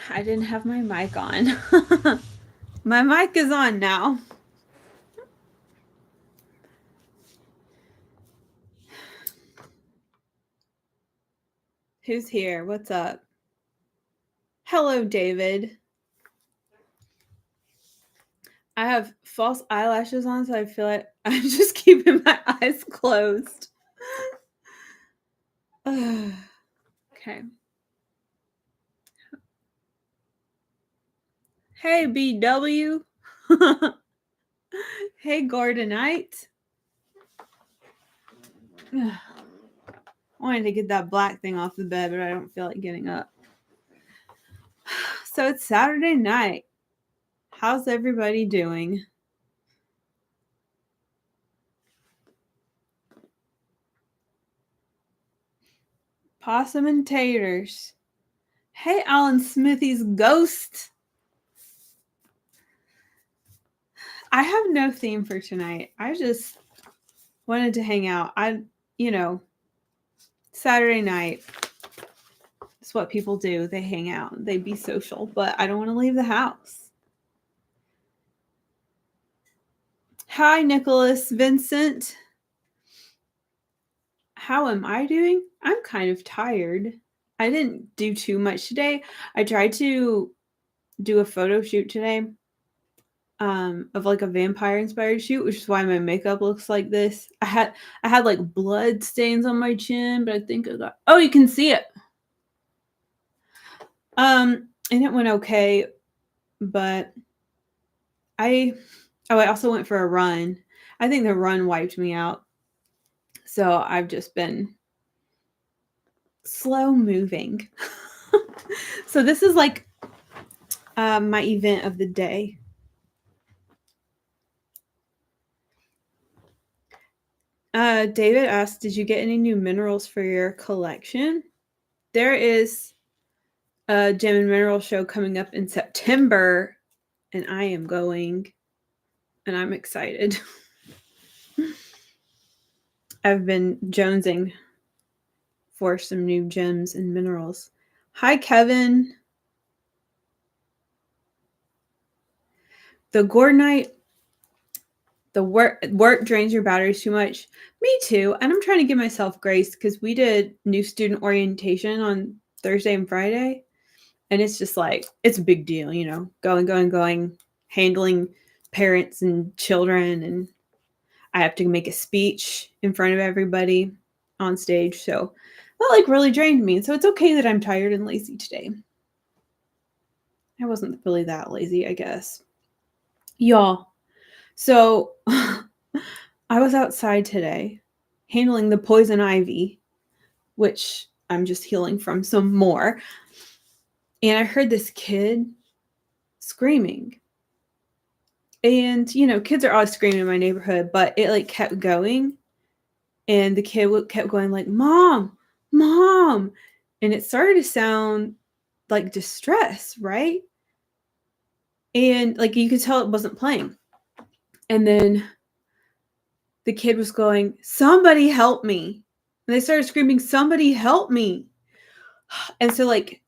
I didn't have my mic on. My mic is on now. Who's here? What's up? Hello, David. I have false eyelashes on, so I feel like I'm just keeping my eyes closed. Okay. Hey, BW. Hey, Gordonite. I wanted to get that black thing off the bed, but I don't feel like getting up. So it's Saturday night. How's everybody doing? Possum and taters. Hey, Alan Smithy's ghost. I have no theme for tonight. I just wanted to hang out. Saturday night. It's what people do. They hang out. They be social, but I don't want to leave the house. Hi, Nicholas Vincent. How am I doing? I'm kind of tired. I didn't do too much today. I tried to do a photo shoot today of like a vampire inspired shoot, which is why my makeup looks like this. I had like blood stains on my chin, but I think I got, oh, you can see it. And it went okay, but I also went for a run. I think the run wiped me out. So I've just been slow moving. So this is like my event of the day. David asked, did you get any new minerals for your collection? There is a Gem and Mineral show coming up in September, and I am going, and I'm excited. I've been jonesing for some new gems and minerals. Hi, Kevin. The Gordonite, the work drains your batteries too much. Me too. And I'm trying to give myself grace because we did new student orientation on Thursday and Friday. And it's just like, it's a big deal, going, handling parents and children. And I have to make a speech in front of everybody on stage. So that like really drained me. So it's okay that I'm tired and lazy today. I wasn't really that lazy, I guess. Y'all. So I was outside today handling the poison ivy, which I'm just healing from some more. And I heard this kid screaming. And, kids are always screaming in my neighborhood, but it like kept going. And the kid kept going like, Mom, Mom. And it started to sound like distress, right? And like you could tell it wasn't playing. And then the kid was going, somebody help me. And they started screaming, somebody help me. And so like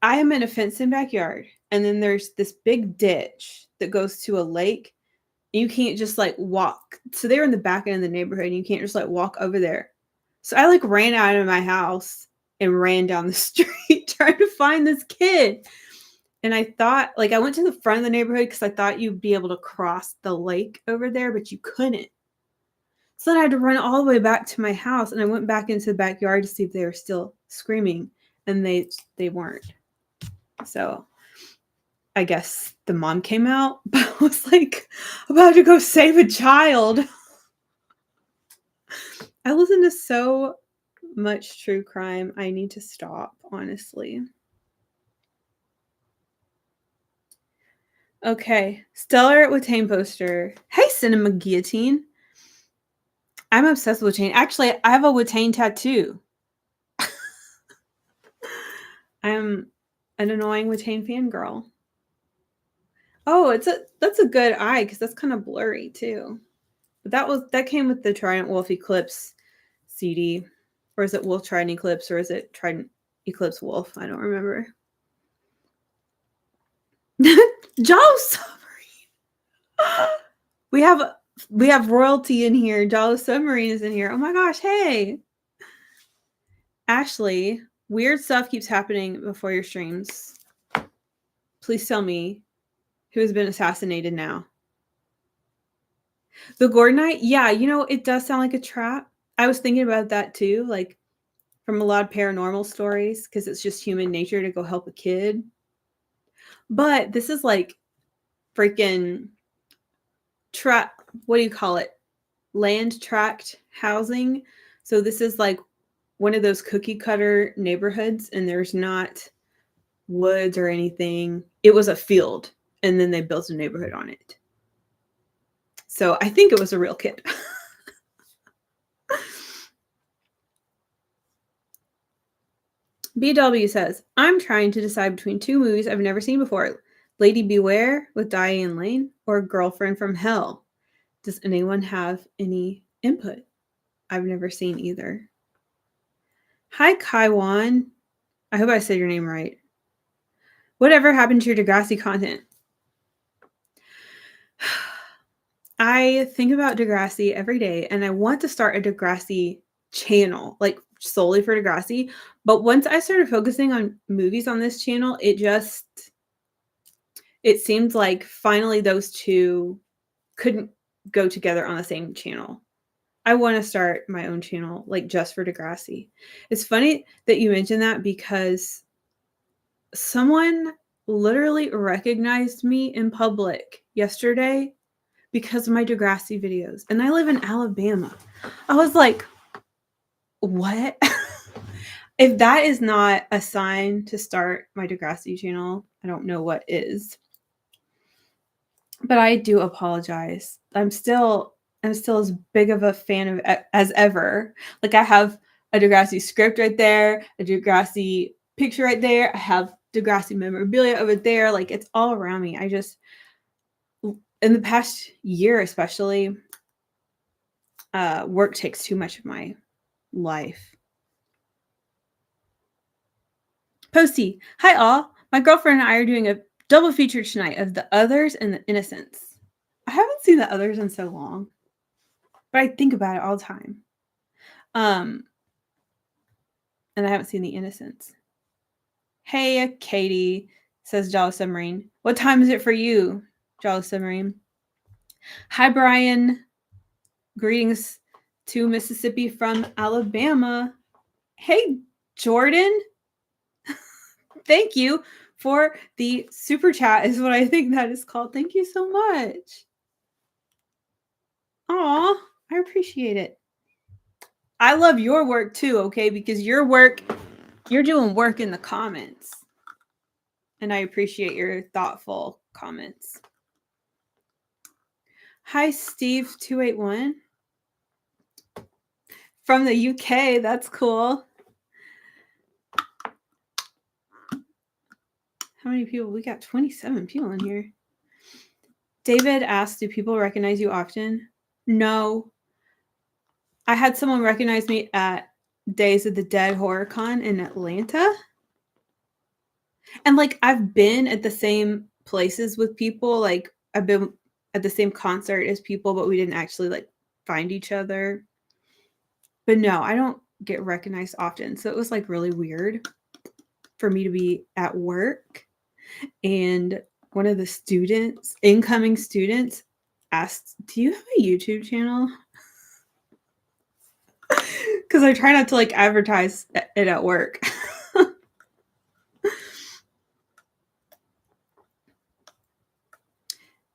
I am in a fenced-in backyard, and then there's this big ditch that goes to a lake. And you can't just like walk. So they're in the back end of the neighborhood, and you can't just like walk over there. So I like ran out of my house and ran down the street trying to find this kid. And I thought, like, I went to the front of the neighborhood because I thought you'd be able to cross the lake over there, but you couldn't. So then I had to run all the way back to my house, and I went back into the backyard to see if they were still screaming, and they weren't. So I guess the mom came out, but I was like about to go save a child. I listen to so much true crime. I need to stop, honestly. Okay. Stellar Watain poster. Hey, Cinema Guillotine. I'm obsessed with Watain. Actually, I have a Watain tattoo. I'm an annoying Watain fangirl. Oh, that's a good eye because that's kind of blurry too. But that came with the Trident Wolf Eclipse CD. Or is it Wolf Trident Eclipse, or is it Trident Eclipse Wolf? I don't remember. Giallo submarine. We have royalty in here. Giallo submarine is in here. Oh my gosh, hey. Ashley, weird stuff keeps happening before your streams. Please tell me who has been assassinated now. The Gordonite? Yeah, it does sound like a trap. I was thinking about that too, like from a lot of paranormal stories, because it's just human nature to go help a kid. But this is like freaking what do you call it? Land tract housing. So this is like one of those cookie cutter neighborhoods, and there's not woods or anything. It was a field, and then they built a neighborhood on it. So I think it was a real kid. BW says, I'm trying to decide between two movies I've never seen before. Lady Beware with Diane Lane or Girlfriend from Hell. Does anyone have any input? I've never seen either. Hi, Kaiwan. I hope I said your name right. Whatever happened to your Degrassi content? I think about Degrassi every day, and I want to start a Degrassi channel, like solely for Degrassi. But once I started focusing on movies on this channel, it seemed like finally those two couldn't go together on the same channel. I want to start my own channel, like just for Degrassi. It's funny that you mentioned that because someone literally recognized me in public yesterday because of my Degrassi videos. And I live in Alabama. I was like, what? If that is not a sign to start my Degrassi channel, I don't know what is. But I do apologize. I'm still as big of a fan of as ever. Like I have a Degrassi script right there, a Degrassi picture right there. I have Degrassi memorabilia over there. Like it's all around me. I just, in the past year especially, work takes too much of my life. Posty, hi all. My girlfriend and I are doing a double feature tonight of The Others and The Innocents. I haven't seen The Others in so long, but I think about it all the time. And I haven't seen The Innocents. Hey, Katie, says Giallo Submarine. What time is it for you, Giallo Submarine? Hi, Brian. Greetings to Mississippi from Alabama. Hey, Jordan. Thank you for the super chat is what I think that is called. Thank you so much. Aw, I appreciate it. I love your work too, okay? Because you're doing work in the comments. And I appreciate your thoughtful comments. Hi, Steve281. From the UK, that's cool. How many people? We got 27 people in here. David asked, do people recognize you often? No. I had someone recognize me at Days of the Dead HorrorCon in Atlanta. And like I've been at the same places with people. Like I've been at the same concert as people, but we didn't actually like find each other. But no, I don't get recognized often. So it was like really weird for me to be at work and one of the incoming students asked, do you have a YouTube channel? Because I try not to like advertise it at work.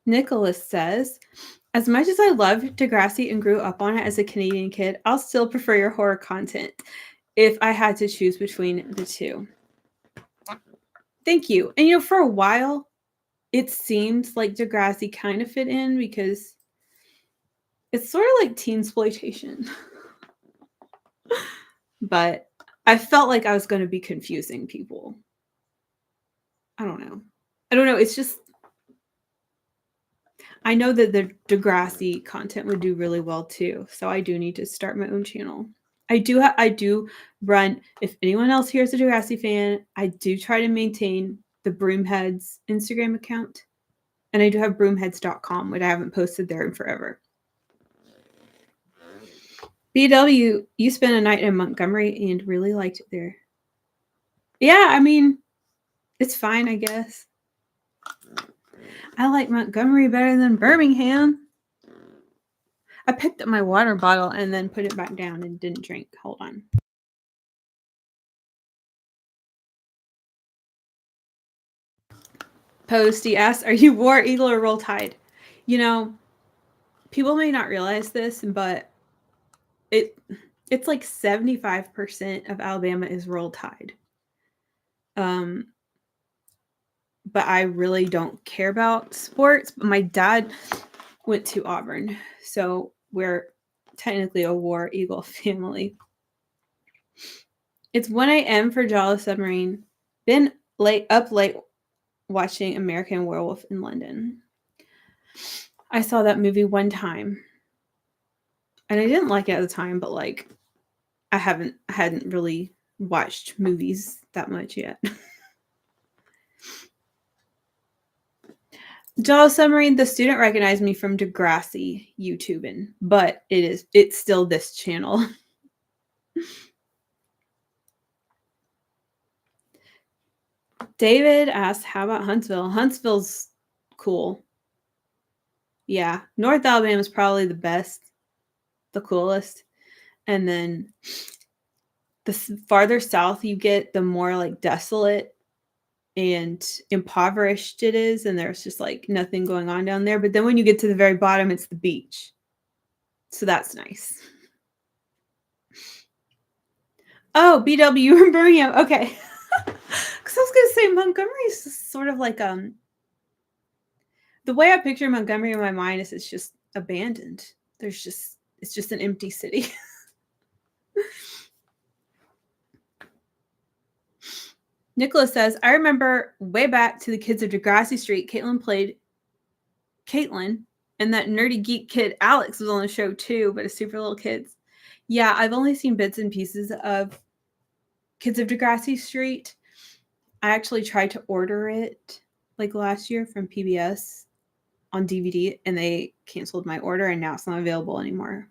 Nicholas says, as much as I love Degrassi and grew up on it as a Canadian kid, I'll still prefer your horror content if I had to choose between the two. Thank you. And for a while, it seemed like Degrassi kind of fit in because it's sort of like teensploitation. But I felt like I was going to be confusing people. I don't know. It's just, I know that the Degrassi content would do really well too. So I do need to start my own channel. I do run, if anyone else here is a Degrassi fan, I do try to maintain the Broomheads Instagram account. And I do have broomheads.com, which I haven't posted there in forever. BW, you spent a night in Montgomery and really liked it there. Yeah, I mean, it's fine, I guess. I like Montgomery better than Birmingham. I picked up my water bottle and then put it back down and didn't drink. Hold on. Posty asked, are you War Eagle or Roll Tide? You know, people may not realize this, but it's like 75% of Alabama is Roll Tide. But I really don't care about sports. But my dad went to Auburn, so we're technically a War Eagle family. It's 1 a.m. for Giallo Submarine. Been up late watching American Werewolf in London. I saw that movie one time. And I didn't like it at the time, but like I hadn't really watched movies that much yet. Giallo Submarine, the student recognized me from Degrassi YouTubing, but it's still this channel. David asked, how about Huntsville? Huntsville's cool. Yeah. North Alabama is probably the best, the coolest. And then the farther south you get, the more like desolate and impoverished it is. And there's just like nothing going on down there. But then when you get to the very bottom, it's the beach. So that's nice. Oh, BW from Birmingham. Okay. Because I was going to say Montgomery is sort of like the way I picture Montgomery in my mind is it's just abandoned. It's just an empty city. Nicholas says, I remember way back to the Kids of Degrassi Street, Caitlin played Caitlin, and that nerdy geek kid Alex was on the show too, but it's super little kids. Yeah, I've only seen bits and pieces of Kids of Degrassi Street. I actually tried to order it like last year from PBS on DVD, and they canceled my order, and now it's not available anymore.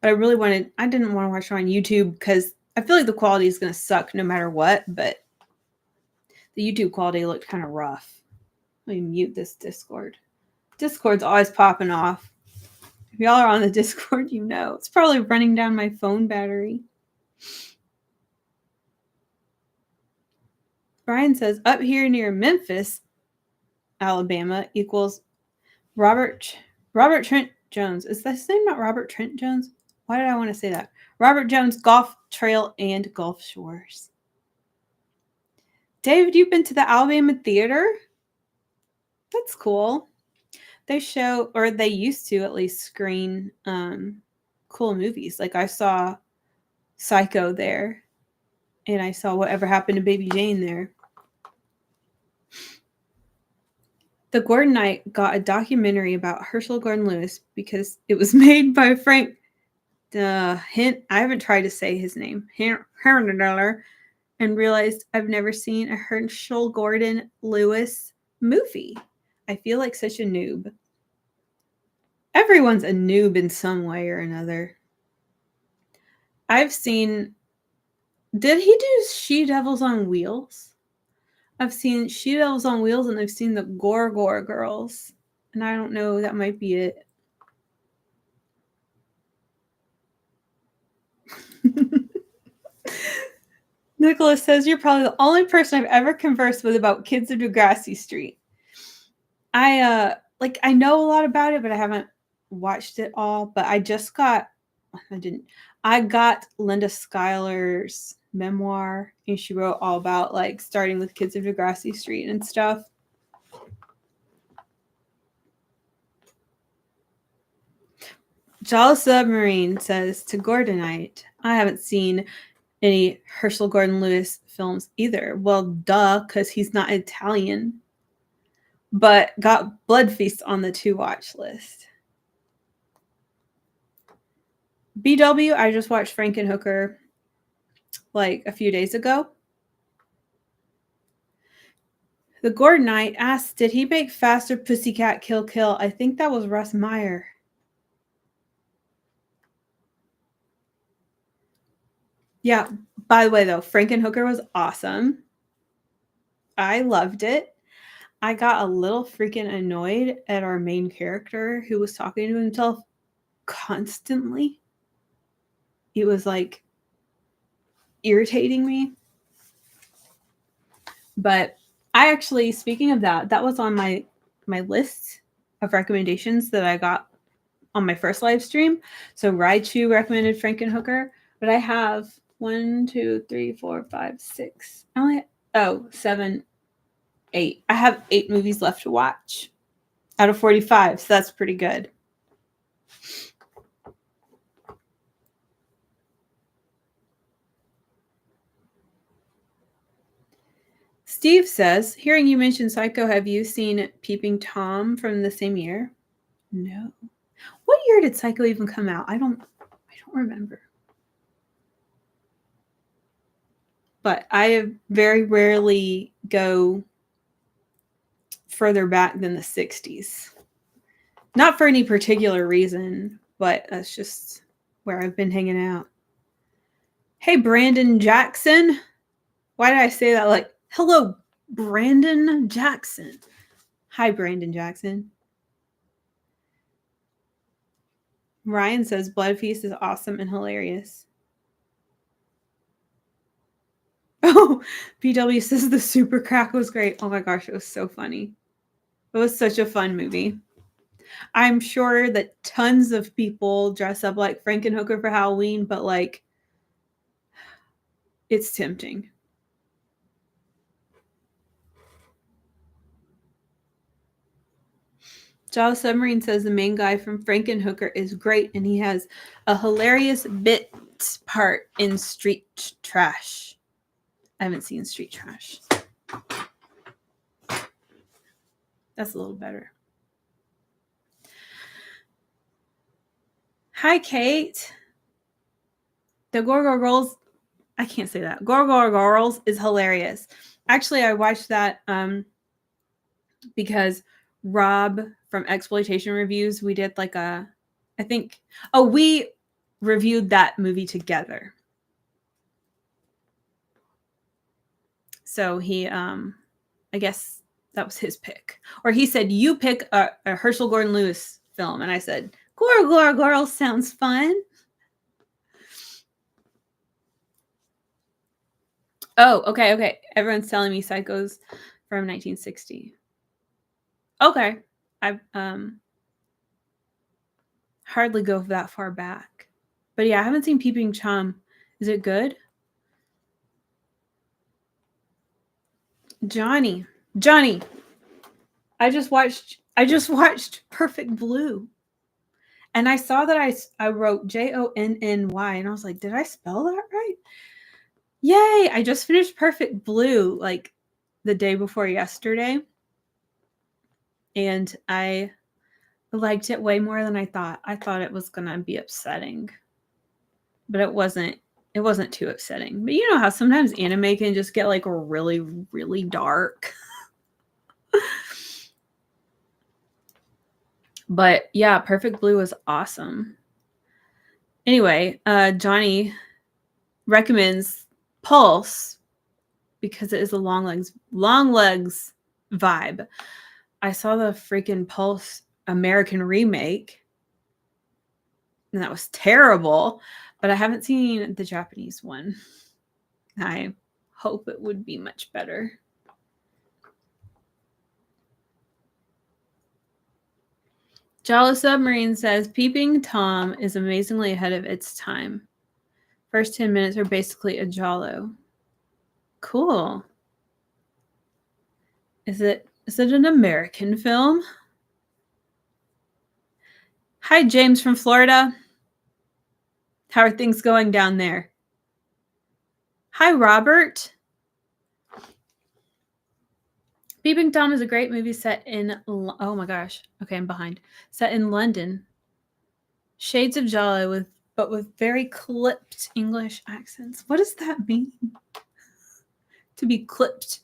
But I didn't want to watch it on YouTube because I feel like the quality is going to suck no matter what, but the YouTube quality looked kind of rough. Let me mute this Discord. Discord's always popping off. If y'all are on the Discord, you know. It's probably running down my phone battery. Brian says, up here near Memphis, Alabama equals Robert Trent Jones. Is that his name not Robert Trent Jones? Why did I want to say that? Robert Jones Golf Trail and Gulf Shores. David, you've been to the Alabama Theater? That's cool. They show, or they used to at least screen cool movies. Like I saw Psycho there, and I saw Whatever Happened to Baby Jane there. The Gordonite got a documentary about Herschel Gordon Lewis because it was made by Frank I haven't tried to say his name. And realized I've never seen a Herschel Gordon Lewis movie. I feel like such a noob. Everyone's a noob in some way or another. I've seen. Did he do She Devils on Wheels? I've seen She Devils on Wheels, and I've seen the Gore Girls. And I don't know, that might be it. Nicholas says, you're probably the only person I've ever conversed with about Kids of Degrassi Street. I know a lot about it, but I haven't watched it all. But I got Linda Schuyler's memoir, and she wrote all about like starting with Kids of Degrassi Street and stuff. Giallo Submarine says to Gordonite, I haven't seen any Herschel Gordon Lewis films either. Well, duh, because he's not Italian. But got Blood Feast on the to watch list. BW, I just watched Frankenhooker like a few days ago. The Gordon Knight asks, did he make Faster Pussycat Kill Kill? I think that was Russ Meyer. Yeah, by the way, though, Frankenhooker was awesome. I loved it. I got a little freaking annoyed at our main character who was talking to himself constantly. It was like irritating me. But I actually, speaking of that, that was on my list of recommendations that I got on my first live stream. So Raichu recommended Frankenhooker, but I have 1, 2, 3, 4, 5, 6. I only 7, 8. I have 8 movies left to watch out of 45, so that's pretty good. Steve says, hearing you mention Psycho, have you seen Peeping Tom from the same year? No. What year did Psycho even come out? I don't remember. But I very rarely go further back than the 60s. Not for any particular reason, but that's just where I've been hanging out. Hey, Brandon Jackson. Why did I say that? Like, hello, Brandon Jackson. Hi, Brandon Jackson. Ryan says Blood Feast is awesome and hilarious. Oh, PW says the super crack was great. Oh my gosh, it was so funny. It was such a fun movie. I'm sure that tons of people dress up like Frankenhooker for Halloween, but like, it's tempting. Giallo Submarine says the main guy from Frankenhooker is great and he has a hilarious bit part in Street Trash. I haven't seen Street Trash. That's a little better. Hi, Kate. The Gorgo Girls, I can't say that. Gorgo Girls is hilarious. Actually, I watched that because Rob from Exploitation Reviews, we did like we reviewed that movie together. So he, I guess that was his pick. Or he said, you pick a Herschel Gordon Lewis film. And I said, Gorgo Girls sounds fun. Oh, okay. Everyone's telling me Psycho's from 1960. Okay. I hardly go that far back. But yeah, I haven't seen Peeping Tom. Is it good? Johnny. I just watched Perfect Blue. And I saw that I wrote Jonny and I was like, did I spell that right? Yay! I just finished Perfect Blue like the day before yesterday. And I liked it way more than I thought. I thought it was going to be upsetting. But it wasn't too upsetting. But you know how sometimes anime can just get like really, really dark. But yeah, Perfect Blue was awesome. Anyway, Johnny recommends Pulse because it is a long legs vibe. I saw the freaking Pulse American remake, and that was terrible. But I haven't seen the Japanese one. I hope it would be much better. Giallo Submarine says, Peeping Tom is amazingly ahead of its time. First 10 minutes are basically a Giallo. Cool. Is it an American film? Hi, James from Florida. How are things going down there? Hi, Robert. Peeping Tom is a great movie set in... Oh my gosh. Okay, I'm behind. Set in London. Shades of Giallo but with very clipped English accents. What does that mean? To be clipped.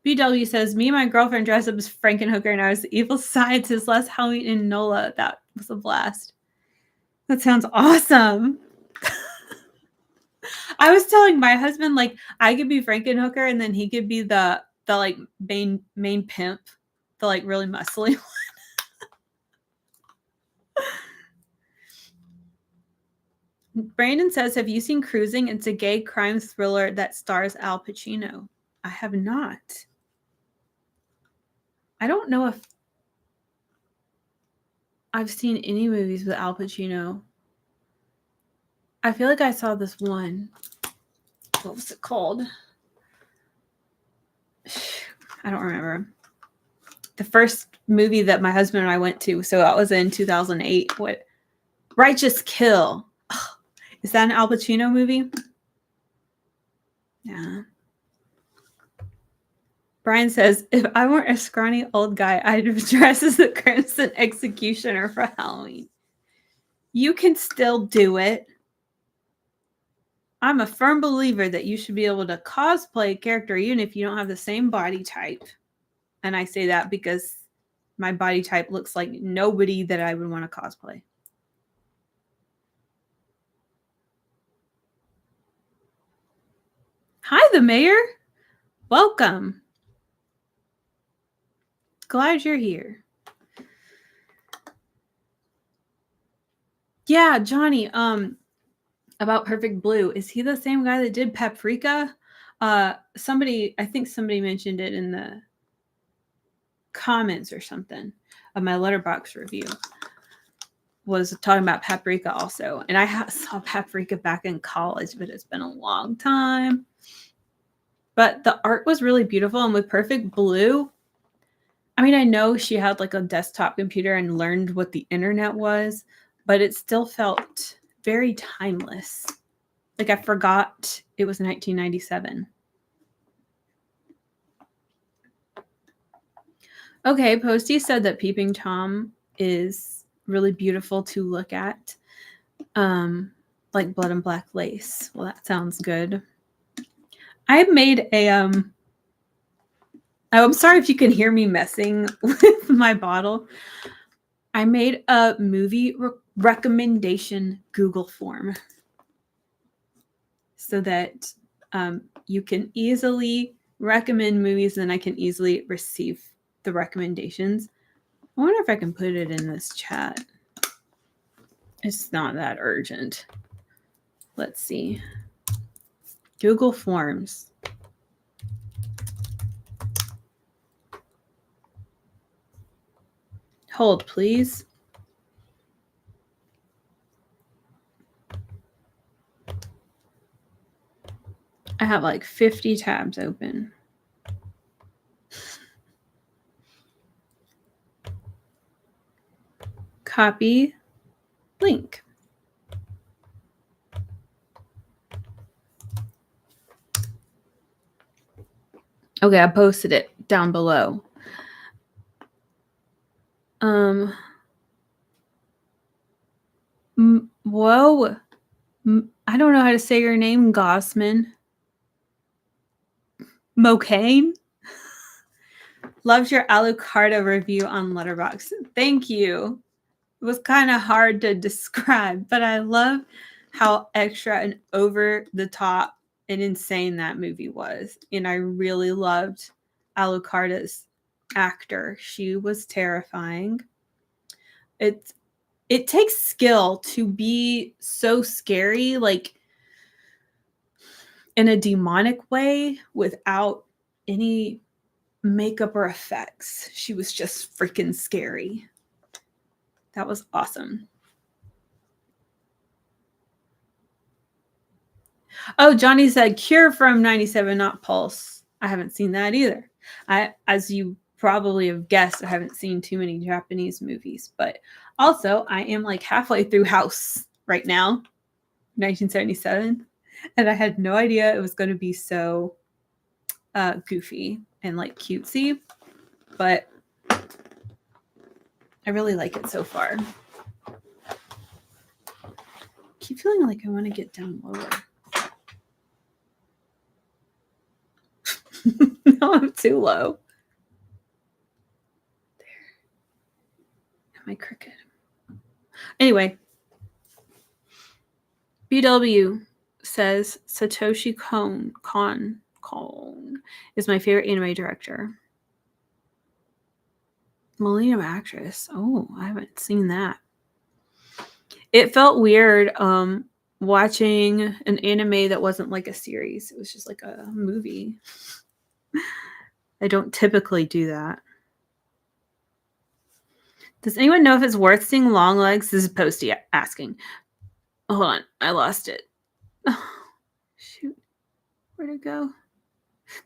BW says, me and my girlfriend dressed up as Frankenhooker and I was the evil scientist last Halloween in NOLA. That was a blast. That sounds awesome. I was telling my husband, like, I could be Frankenhooker and then he could be the like main pimp, the like really muscly one. Brandon says, have you seen Cruising? It's a gay crime thriller that stars Al Pacino. I have not. I don't know if I've seen any movies with Al Pacino. I feel like I saw this one. What was it called? I don't remember. The first movie that my husband and I went to, so that was in 2008. What? Righteous Kill. Oh, is that an Al Pacino movie? Yeah. Brian says, if I weren't a scrawny old guy, I'd dress as the Crimson Executioner for Halloween. You can still do it. I'm a firm believer that you should be able to cosplay a character even if you don't have the same body type. And I say that because my body type looks like nobody that I would want to cosplay. Hi, the mayor. Welcome. Glad you're here. Yeah, Johnny, about Perfect Blue. Is he the same guy that did Paprika? I think somebody mentioned it in the comments or something of my Letterboxd review. Was talking about Paprika also. And I saw Paprika back in college, but it's been a long time. But the art was really beautiful. And with Perfect Blue, I mean, I know she had like a desktop computer and learned what the internet was, but it still felt very timeless. Like I forgot it was 1997. Okay, Posty said that Peeping Tom is really beautiful to look at. Like Blood and Black Lace. Well, that sounds good. I made a I'm sorry if you can hear me messing with my bottle. I made a movie recommendation Google form so that you can easily recommend movies and I can easily receive the recommendations. I wonder if I can put it in this chat. It's not that urgent. Let's see. Google Forms. Hold, please. I have like 50 tabs open. Copy link. Okay, I posted it down below. Whoa. I don't know how to say your name, Gossman. Mocaine? Loved your Alucarda review on Letterboxd. Thank you. It was kind of hard to describe, but I love how extra and over the top and insane that movie was. And I really loved Alucarda's actor. She was terrifying. It takes skill to be so scary, like in a demonic way without any makeup or effects. She was just freaking scary. That was awesome. Oh, Johnny said Cure from 97, not Pulse. I haven't seen that either. As you probably have guessed, I haven't seen too many Japanese movies, but also I am like halfway through House right now, 1977, and I had no idea it was going to be so goofy and like cutesy, but I really like it so far. I keep feeling like I want to get down lower. No, I'm too low. There. Am I crooked? Anyway. BW says Satoshi Kon is my favorite anime director. Millennium Actress. Oh, I haven't seen that. It felt weird watching an anime that wasn't like a series. It was just like a movie. I don't typically do that. Does anyone know if it's worth seeing Long Legs? This is Posty asking. Hold on, I lost it. Oh, shoot. Where'd it go?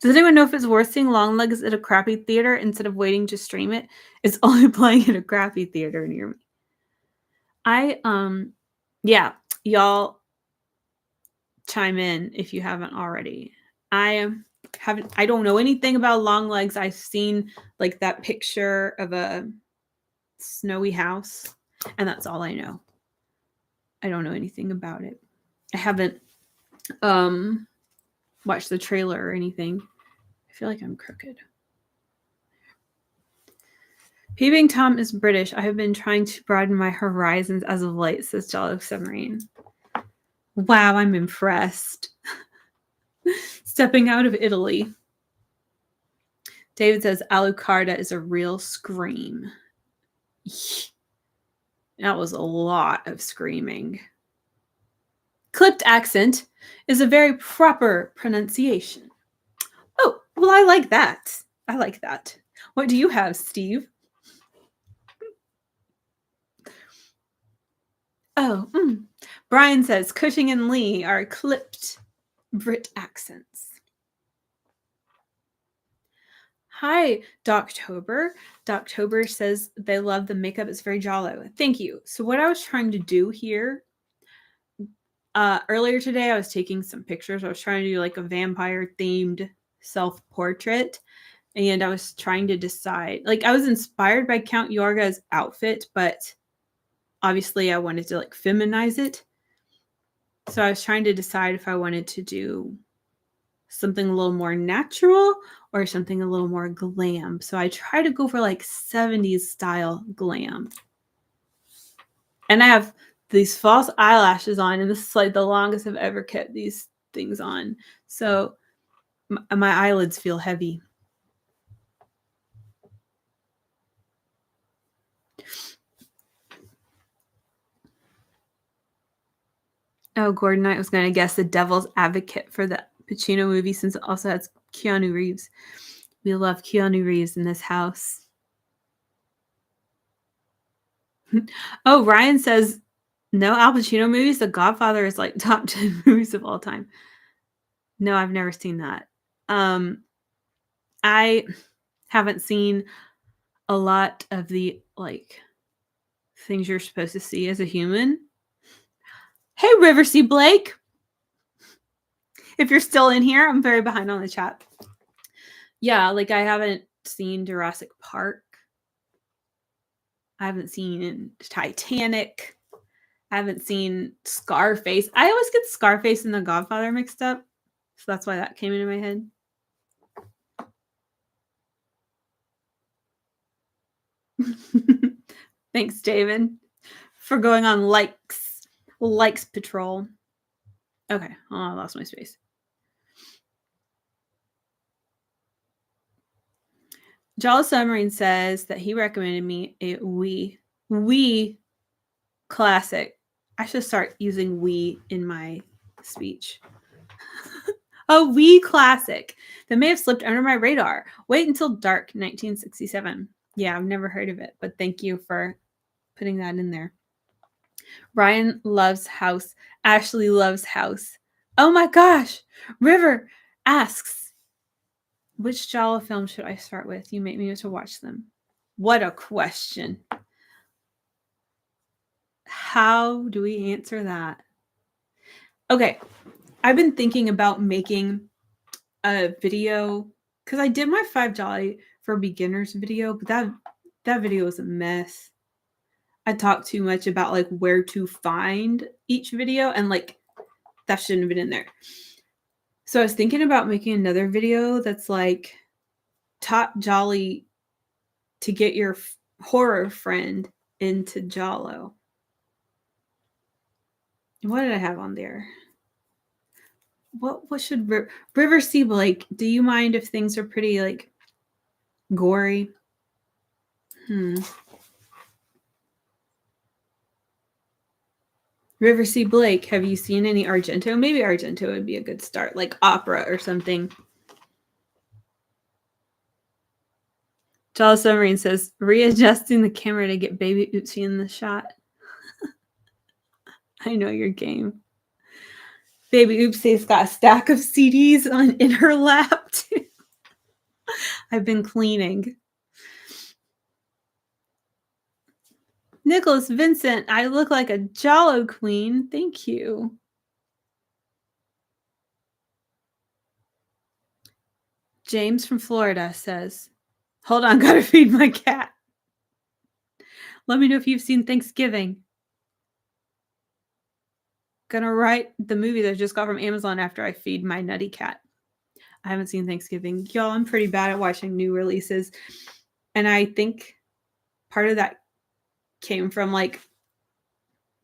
Does anyone know if it's worth seeing Long Legs at a crappy theater instead of waiting to stream it? It's only playing at a crappy theater near me. Yeah, y'all chime in if you haven't already. I don't know anything about Long Legs. I've seen like that picture of a snowy house, and that's all I know. I don't know anything about it. I haven't watched the trailer or anything. I feel like I'm crooked. Peeping Tom is British. I have been trying to broaden my horizons as of late, says Giallo Submarine. Wow, I'm impressed. Stepping out of Italy. David says Alucarda is a real scream. That was a lot of screaming. Clipped accent is a very proper pronunciation. Oh, well, I like that. I like that. What do you have, Steve? Oh, Brian says Cushing and Lee are clipped Brit accents. Hi, Doctober. Doctober says they love the makeup. It's very Giallo. Thank you. So what I was trying to do here, earlier today, I was taking some pictures. I was trying to do like a vampire-themed self-portrait. And I was trying to decide, like I was inspired by Count Yorga's outfit, but obviously I wanted to like feminize it. So I was trying to decide if I wanted to do something a little more natural or something a little more glam. So I try to go for like 70s style glam. And I have these false eyelashes on, and this is like the longest I've ever kept these things on. So my eyelids feel heavy. Oh, Gordon Knight was going to guess the devil's advocate for the Pacino movie since it also has Keanu Reeves. We love Keanu Reeves in this house. Oh, Ryan says, no Al Pacino movies? The Godfather is like top 10 movies of all time. No, I've never seen that. I haven't seen a lot of the like things you're supposed to see as a human. Hey, Riversea Blake. If you're still in here, I'm very behind on the chat. Yeah, like I haven't seen Jurassic Park. I haven't seen Titanic. I haven't seen Scarface. I always get Scarface and The Godfather mixed up. So that's why that came into my head. Thanks, David, for going on likes patrol. Okay. Oh, I lost my space. Giallo Submarine says that he recommended me a we classic. I should start using we in my speech. A we classic that may have slipped under my radar. Wait Until Dark, 1967. Yeah, I've never heard of it, but thank you for putting that in there. Ryan loves House. Ashley loves House. Oh my gosh. River asks, which Giallo film should I start with? You make me to watch them. What a question. How do we answer that? Okay. I've been thinking about making a video because I did my 5 Jolly for beginners video, but that video was a mess. I talked too much about like where to find each video, and like that shouldn't have been in there. So I was thinking about making another video that's like taught Jolly to get your horror friend into Giallo. What did I have on there? What should River C. Blake? Do you mind if things are pretty like gory? River C. Blake, have you seen any Argento? Maybe Argento would be a good start, like opera or something. Jolly Submarine says, readjusting the camera to get baby Oopsie in the shot. I know your game. Baby Oopsie's got a stack of CDs in her lap, too. I've been cleaning. Nicholas Vincent, I look like a Giallo queen. Thank you. James from Florida says, hold on, gotta feed my cat. Let me know if you've seen Thanksgiving. Gonna write the movie that I just got from Amazon after I feed my nutty cat. I haven't seen Thanksgiving. Y'all, I'm pretty bad at watching new releases. And I think part of that came from like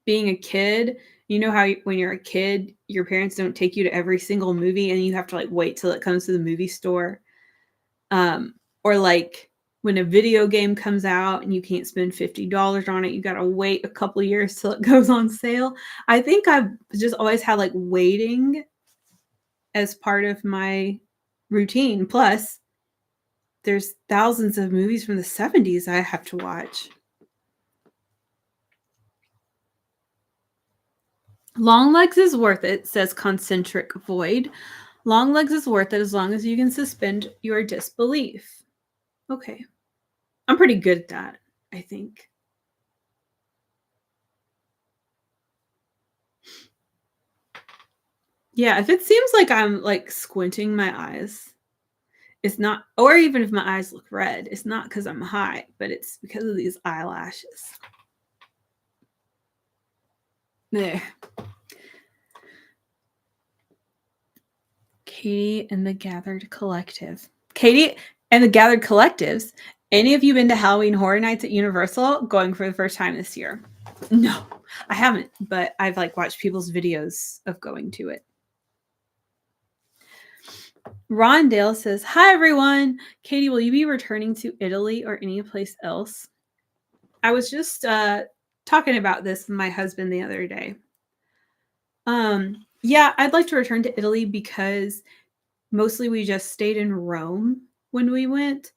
being a kid. You know how when you're a kid, your parents don't take you to every single movie and you have to like wait till it comes to the movie store. Or like when a video game comes out and you can't spend $50 on it, you got to wait a couple of years till it goes on sale. I think I've just always had like waiting as part of my routine. Plus, there's thousands of movies from the 70s I have to watch. Long legs is worth it, says Concentric Void. Long legs is worth it as long as you can suspend your disbelief. Okay. I'm pretty good at that, I think. Yeah, if it seems like I'm like squinting my eyes, it's not, or even if my eyes look red, it's not because I'm high, but it's because of these eyelashes. There. Katie and the Gathered Collective. Katie and the Gathered Collectives. Any of you been to Halloween Horror Nights at Universal? Going for the first time this year? No, I haven't, but I've like watched people's videos of going to it. Ron Dale says, hi, everyone. Katie, will you be returning to Italy or any place else? I was just talking about this with my husband the other day. Yeah, I'd like to return to Italy because mostly we just stayed in Rome when we went.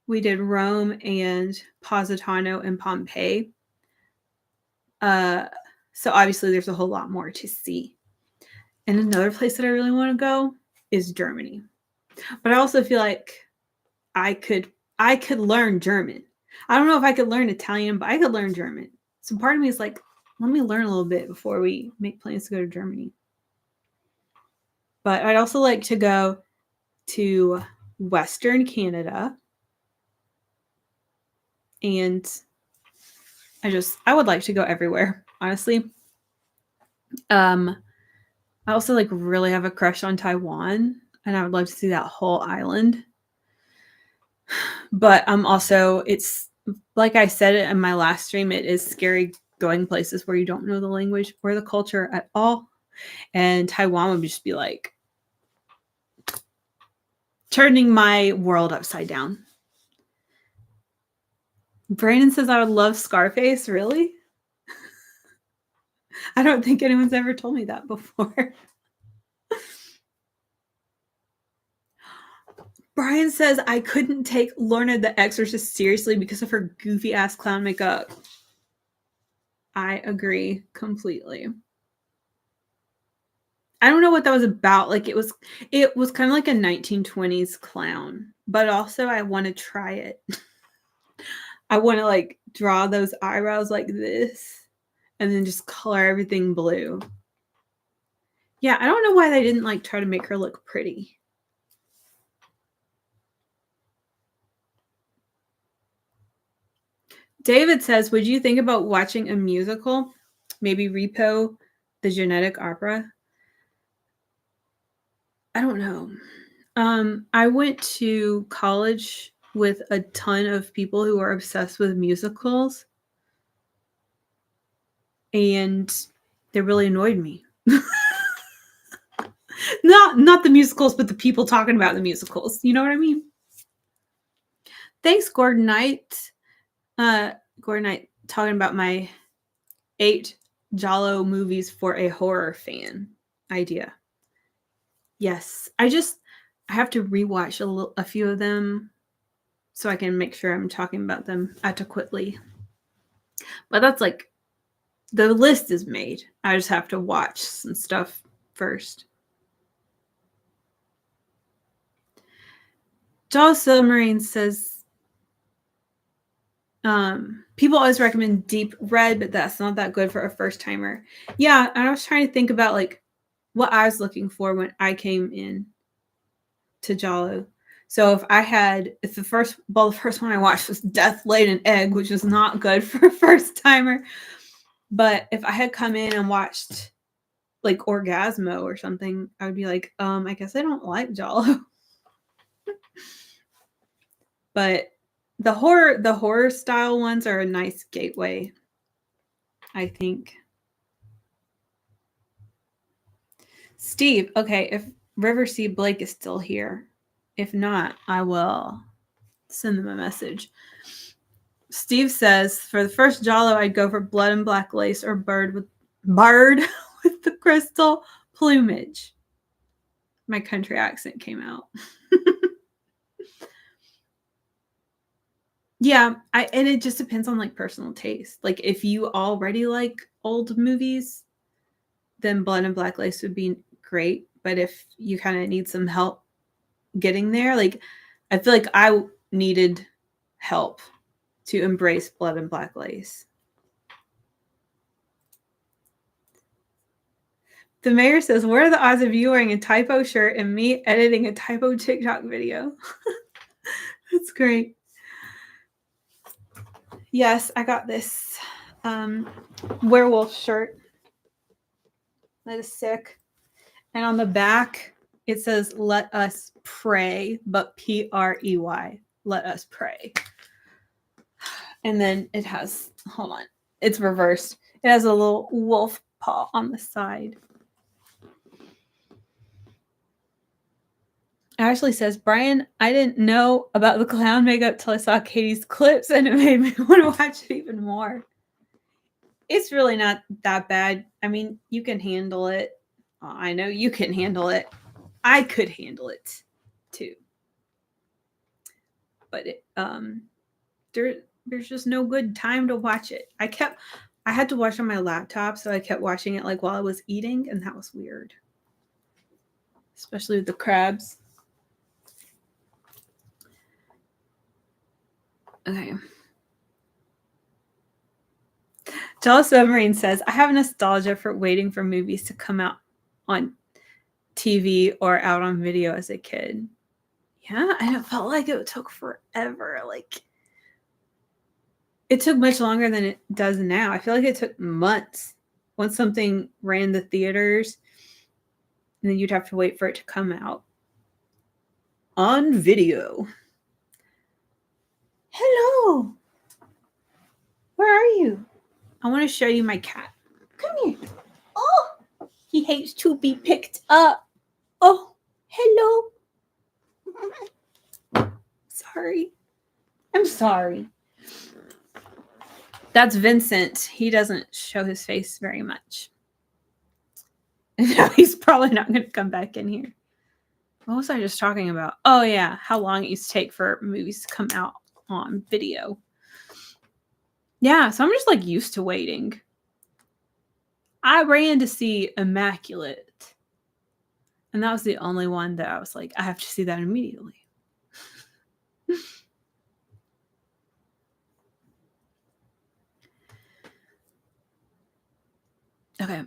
We did Rome and Positano and Pompeii. So obviously there's a whole lot more to see. And another place that I really want to go is Germany. But I also feel like I could learn German. I don't know if I could learn Italian, but I could learn German. So part of me is like, let me learn a little bit before we make plans to go to Germany. But I'd also like to go to Western Canada. And I would like to go everywhere, honestly. I also like really have a crush on Taiwan, and I would love to see that whole island. But also, it's like I said it in my last stream, it is scary going places where you don't know the language or the culture at all. And Taiwan would just be like turning my world upside down. Brandon says I would love Scarface. Really? I don't think anyone's ever told me that before. Brian says I couldn't take Lorna the Exorcist seriously because of her goofy ass clown makeup. I agree completely. I don't know what that was about. Like it was kind of like a 1920s clown, but also I want to try it. I want to like draw those eyebrows like this and then just color everything blue. Yeah, I don't know why they didn't like try to make her look pretty. David says, would you think about watching a musical? Maybe Repo, the Genetic Opera? I don't know. I went to college with a ton of people who are obsessed with musicals, and they really annoyed me. Not the musicals, but the people talking about the musicals. You know what I mean? Thanks, Gordon Knight. Gordon Knight talking about my 8 Giallo movies for a horror fan idea. Yes, I have to rewatch a few of them so I can make sure I'm talking about them adequately. But that's like, the list is made. I just have to watch some stuff first. Jaw Submarine says, people always recommend Deep Red, but that's not that good for a first timer. Yeah, and I was trying to think about like what I was looking for when I came in to Giallo. So if the first one I watched was Death Laid an Egg, which is not good for a first timer. But if I had come in and watched like Orgasmo or something, I would be like, I guess I don't like Giallo. But the horror style ones are a nice gateway, I think. Steve, okay, if River C. Blake is still here. If not, I will send them a message. Steve says, for the first Giallo, I'd go for Blood and Black Lace or Bird with the crystal plumage. My country accent came out. Yeah, and it just depends on like personal taste. Like if you already like old movies, then Blood and Black Lace would be great. But if you kind of need some help getting there, like I feel like I needed help to embrace Blood and Black Lace. The mayor says, what are the odds of you wearing a typo shirt and me editing a typo TikTok video? That's great. Yes, I got this werewolf shirt that is sick. And on the back, it says, let us pray, but Prey. Let us pray. And then it has, hold on, it's reversed. It has a little wolf paw on the side. Ashley says, Brian, I didn't know about the clown makeup till I saw Katie's clips and it made me want to watch it even more. It's really not that bad. I mean, you can handle it. I know you can handle it. I could handle it too. But there's just no good time to watch it. I had to watch on my laptop, so I kept watching it like while I was eating, and that was weird. Especially with the crabs. Okay. Giallo Submarine says, I have nostalgia for waiting for movies to come out on TV or out on video as a kid. Yeah, and it felt like it took forever. Like, it took much longer than it does now. I feel like it took months once something ran the theaters, and then you'd have to wait for it to come out on video. Hello. Where are you? I want to show you my cat. Come here. Oh, he hates to be picked up. Oh, hello. Sorry. I'm sorry. That's Vincent. He doesn't show his face very much. No, he's probably not going to come back in here. What was I just talking about? Oh, yeah. How long it used to take for movies to come out on video. Yeah, so I'm just like used to waiting. I ran to see Immaculate. And that was the only one that I was like, I have to see that immediately. Okay.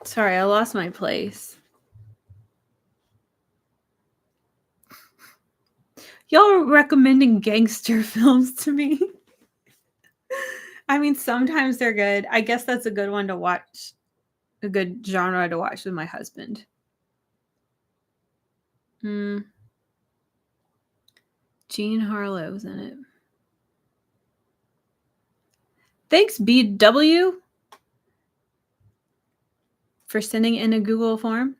Sorry, I lost my place. Y'all are recommending gangster films to me. I mean, sometimes they're good. I guess that's a good one to watch. A good genre to watch with my husband. Jean Harlow's in it. Thanks, BW, for sending in a Google form.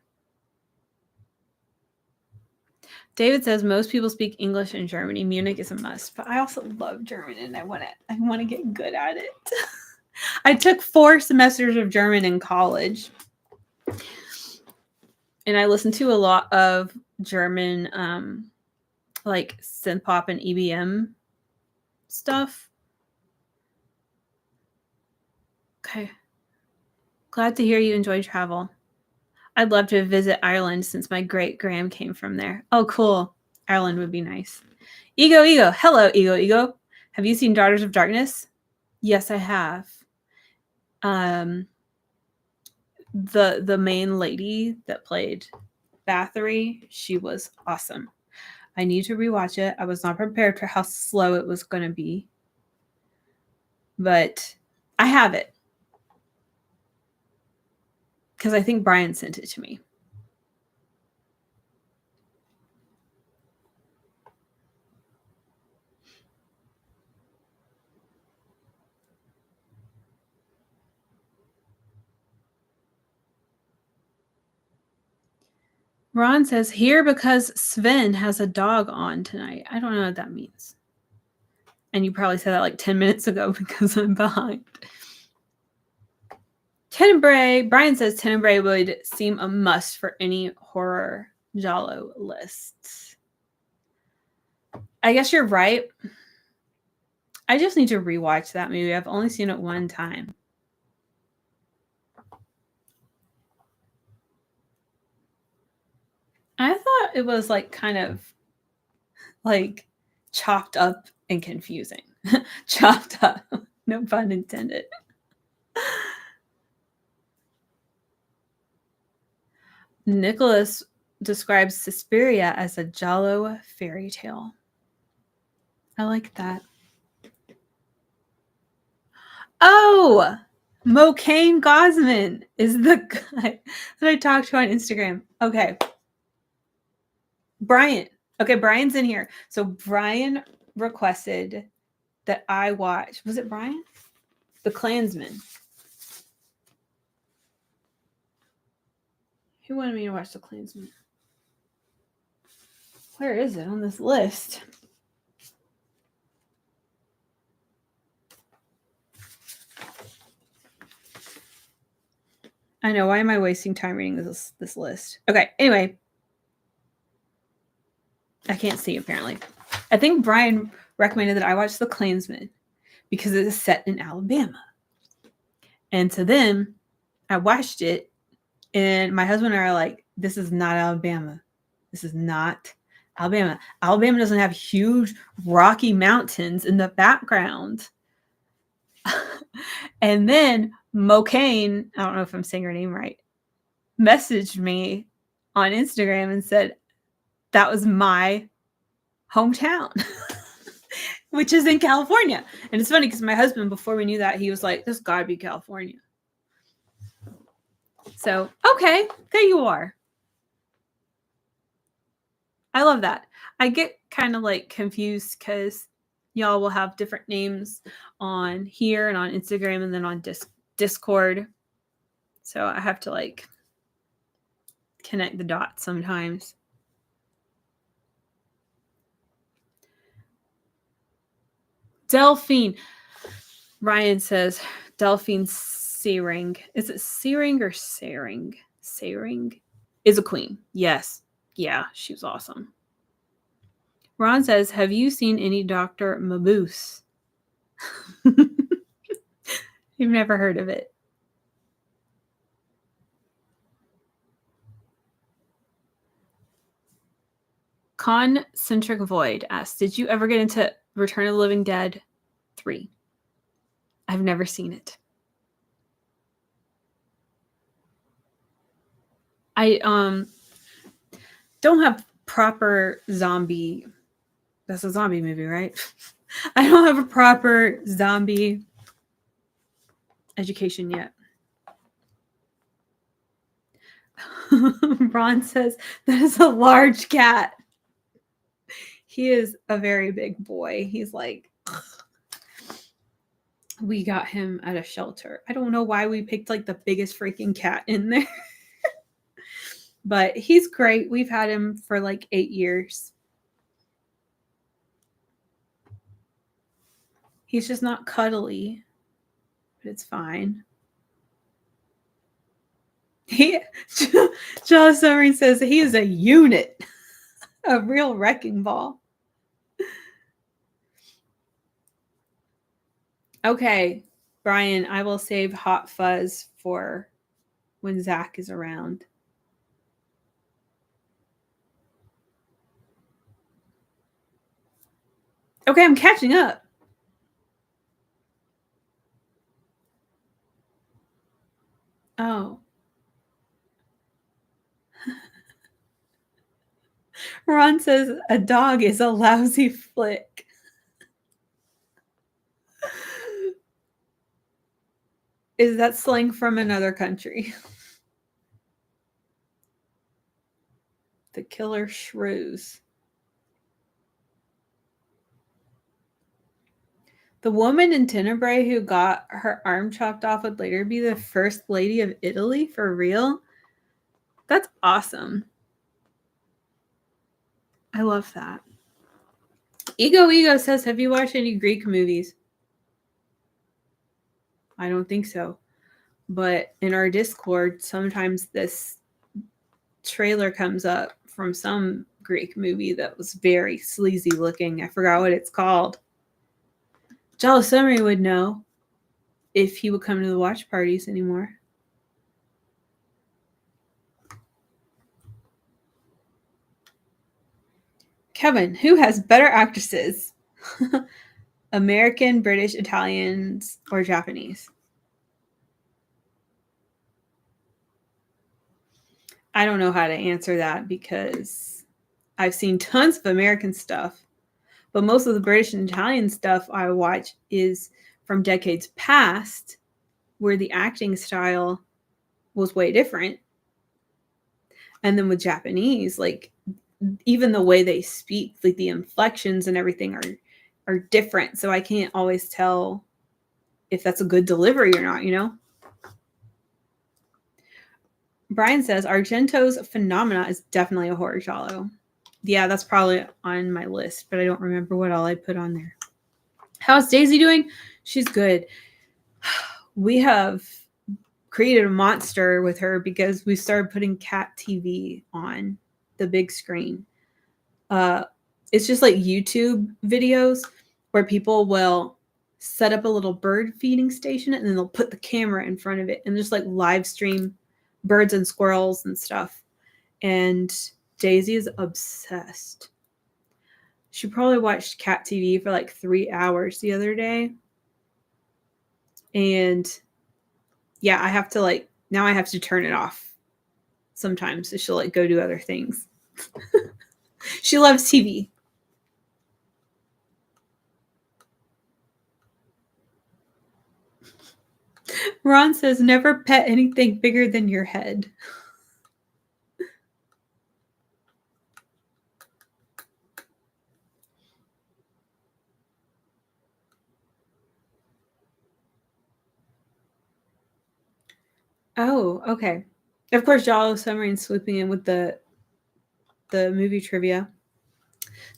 David says most people speak English in Germany. Munich is a must, but I also love German and I want to get good at it. I took 4 semesters of German in college, and I listened to a lot of German, like synth pop and EBM stuff. Okay, glad to hear you enjoy travel. I'd love to visit Ireland since my great-grand came from there. Oh, cool. Ireland would be nice. Ego. Hello, Ego. Have you seen Daughters of Darkness? Yes, I have. The main lady that played Bathory, she was awesome. I need to rewatch it. I was not prepared for how slow it was going to be. But I have it. Because I think Brian sent it to me. Ron says, here because Sven has a dog on tonight. I don't know what that means. And you probably said that like 10 minutes ago because I'm behind. Tenebrae. Brian says Tenebrae would seem a must for any horror Giallo list. I guess you're right. I just need to rewatch that movie. I've only seen it one time. I thought it was like kind of like chopped up and confusing. Chopped up. No pun intended. Nicholas describes Suspiria as a Giallo fairy tale. I like that. Oh, Mocaine Gosman is the guy that I talked to on Instagram. Okay. Brian. Okay, Brian's in here. So Brian requested that I watch. Was it Brian? The Klansman. Who wanted me to watch The Klansman? Where is it on this list? I know. Why am I wasting time reading this list? Okay. Anyway, I can't see apparently. I think Brian recommended that I watch The Klansman because it is set in Alabama. And so then I watched it, and my husband and I are like, this is not Alabama. This is not Alabama. Alabama doesn't have huge rocky mountains in the background. And then Mocaine, I don't know if I'm saying her name right, messaged me on Instagram and said, that was my hometown, which is in California. And it's funny because my husband, before we knew that, he was like, this gotta be California. So, okay, there you are. I love that. I get kind of like confused because y'all will have different names on here and on Instagram and then on Discord. So I have to like connect the dots sometimes. Delphine. Ryan says Delphine Seyring. Is it Seyring or Seyring? Seyring is a queen. Yes. Yeah, she was awesome. Ron says, have you seen any Dr. Mabuse? You've never heard of it. Concentric Void asks, did you ever get into Return of the Living Dead 3? I've never seen it. I don't have proper zombie. That's a zombie movie, right? I don't have a proper zombie education yet. Ron says that is a large cat. He is a very big boy. He's like, we got him at a shelter. I don't know why we picked like the biggest freaking cat in there. But he's great. We've had him for like 8 years. He's just not cuddly, but it's fine. Giallo Submarine says he is a unit, a real wrecking ball. Okay, Brian, I will save Hot Fuzz for when Zach is around. Okay, I'm catching up. Oh. Ron says a dog is a lousy flick. Is that slang from another country? The killer shrews. The woman in Tenebrae who got her arm chopped off would later be the first lady of Italy, for real? That's awesome. I love that. Ego says, have you watched any Greek movies? I don't think so. But in our Discord, sometimes this trailer comes up from some Greek movie that was very sleazy looking. I forgot what it's called. Giallo Summary would know if he would come to the watch parties anymore. Kevin, who has better actresses? American, British, Italians, or Japanese? I don't know how to answer that because I've seen tons of American stuff, but most of the British and Italian stuff I watch is from decades past where the acting style was way different. And then with Japanese, like even the way they speak, like the inflections and everything are different. So I can't always tell if that's a good delivery or not, you know? Brian says Argento's Phenomena is definitely a horror giallo. Yeah, that's probably on my list, but I don't remember what all I put on there. How's Daisy doing? She's good. We have created a monster with her because we started putting cat TV on the big screen. It's just like YouTube videos where people will set up a little bird feeding station and then they'll put the camera in front of it and just like live stream birds and squirrels and stuff. And Daisy is obsessed. She probably watched cat TV for like 3 hours the other day. And yeah, I have to now I have to turn it off sometimes. So she'll go do other things. She loves TV. Ron says, never pet anything bigger than your head. Oh, okay. Of course, Giallo Submarine swooping in with the movie trivia.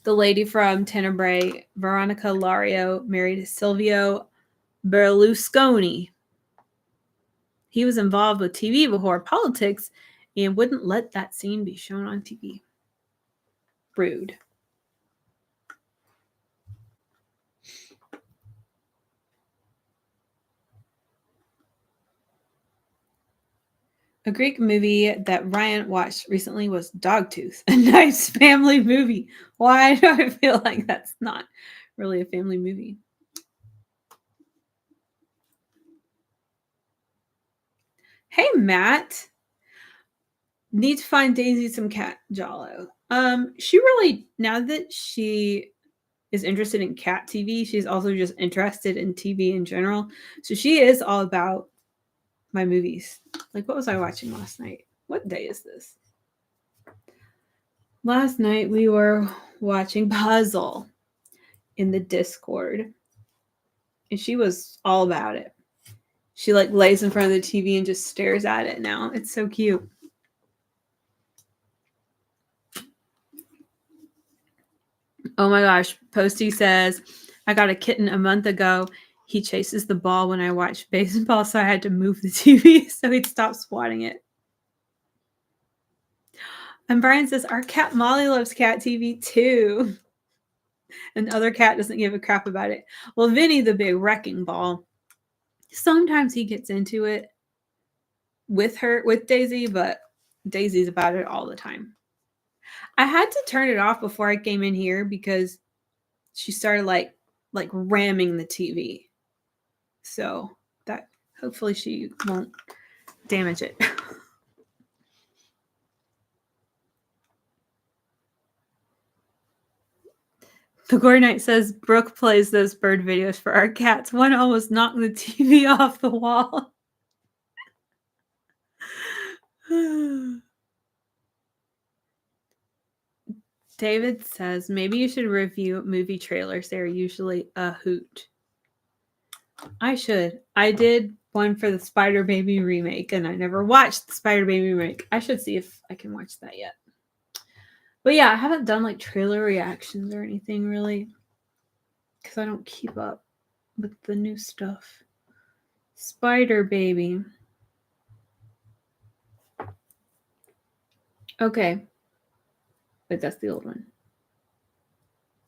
The lady from Tenebrae, Veronica Lario, married Silvio Berlusconi. He was involved with TV before politics and wouldn't let that scene be shown on TV. Rude. A Greek movie that Ryan watched recently was Dogtooth, a nice family movie. Why do I feel like that's not really a family movie? Hey, Matt. Need to find Daisy some cat Giallo. She really, now that she is interested in cat TV. She's also just interested in TV in general. So she is all about my movies. Like, what was I watching last night? What day is this? Last night we were watching Puzzle in the Discord. And she was all about it. She like lays in front of the TV and just stares at it now. It's so cute. Oh my gosh. Posty says, I got a kitten a month ago. He chases the ball when I watch baseball, so I had to move the TV so he'd stop swatting it. And Brian says, our cat Molly loves cat TV too. And the other cat doesn't give a crap about it. Well, Vinny, the big wrecking ball, sometimes he gets into it with Daisy, but Daisy's about it all the time. I had to turn it off before I came in here because she started like ramming the TV. So that hopefully she won't damage it. The Gore Knight says Brooke plays those bird videos for our cats. One almost knocked the TV off the wall. David says maybe you should review movie trailers. They're usually a hoot. I should. I did one for the Spider Baby remake, and I never watched the Spider Baby remake. I should see if I can watch that yet. But yeah, I haven't done like trailer reactions or anything really, because I don't keep up with the new stuff. Spider Baby. Okay. But that's the old one.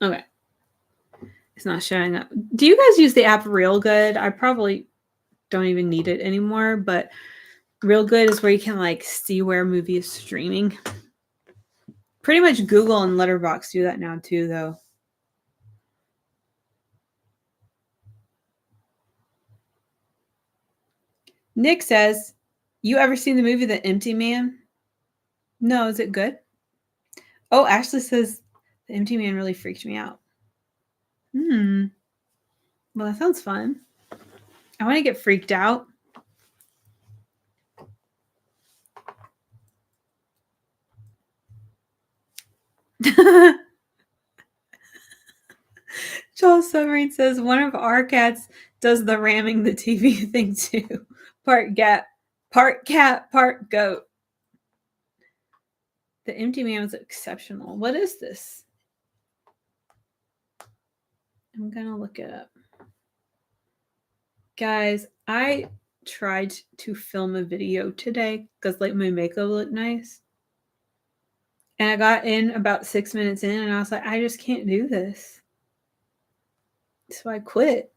Okay. It's not showing up. Do you guys use the app Real Good? I probably don't even need it anymore, but Real Good is where you can like see where a movie is streaming. Pretty much Google and Letterboxd do that now too, though. Nick says, you ever seen the movie The Empty Man? No, is it good? Oh, Ashley says The Empty Man really freaked me out. Well, that sounds fun. I want to get freaked out. Joel Submarine says one of our cats does the ramming the TV thing too. Part cat, part goat. The Empty Man was exceptional. What is this? I'm gonna look it up. Guys, I tried to film a video today because like my makeup looked nice. And I got in about 6 minutes in and I was like, I just can't do this. So I quit.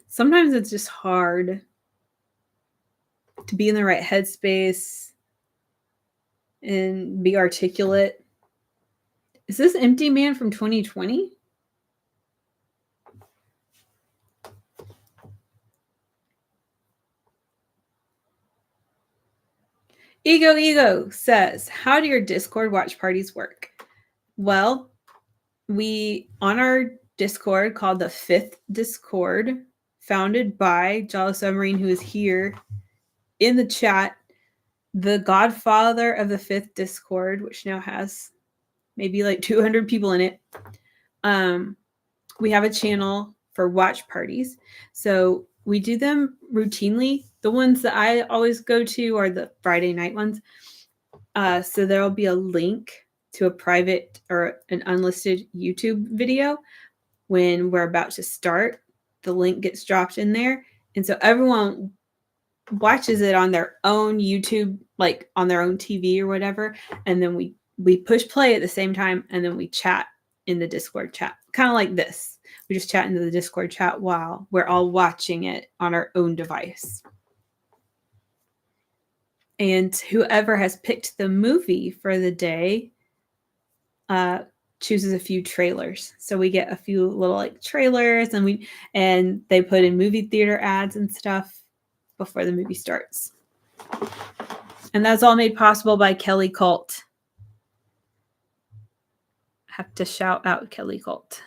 Sometimes it's just hard to be in the right headspace and be articulate. Is this Empty Man from 2020? Ego says, how do your Discord watch parties work? Well, we, on our Discord called the Fifth Discord, founded by Giallo Submarine, who is here in the chat, the godfather of the Fifth Discord, which now has maybe like 200 people in it. We have a channel for watch parties. So we do them routinely. The ones that I always go to are the Friday night ones. So there will be a link to a private or an unlisted YouTube video when we're about to start. The link gets dropped in there. And so everyone watches it on their own YouTube, like on their own TV or whatever. And then we push play at the same time, and then we chat in the Discord chat. Kind of like this. We just chat into the Discord chat while we're all watching it on our own device. And whoever has picked the movie for the day chooses a few trailers. So we get a few little like trailers, and they put in movie theater ads and stuff before the movie starts. And that's all made possible by Kelly Colt. I have to shout out Kelly Colt.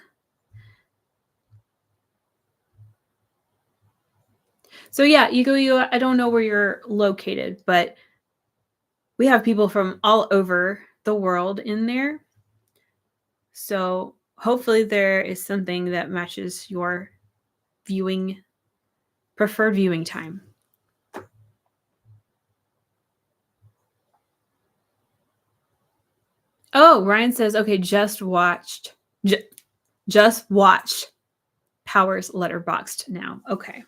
So yeah, you I don't know where you're located, but we have people from all over the world in there. So hopefully there is something that matches your preferred viewing time. Oh, Ryan says, okay, just watched Powers Letterboxed now. Okay.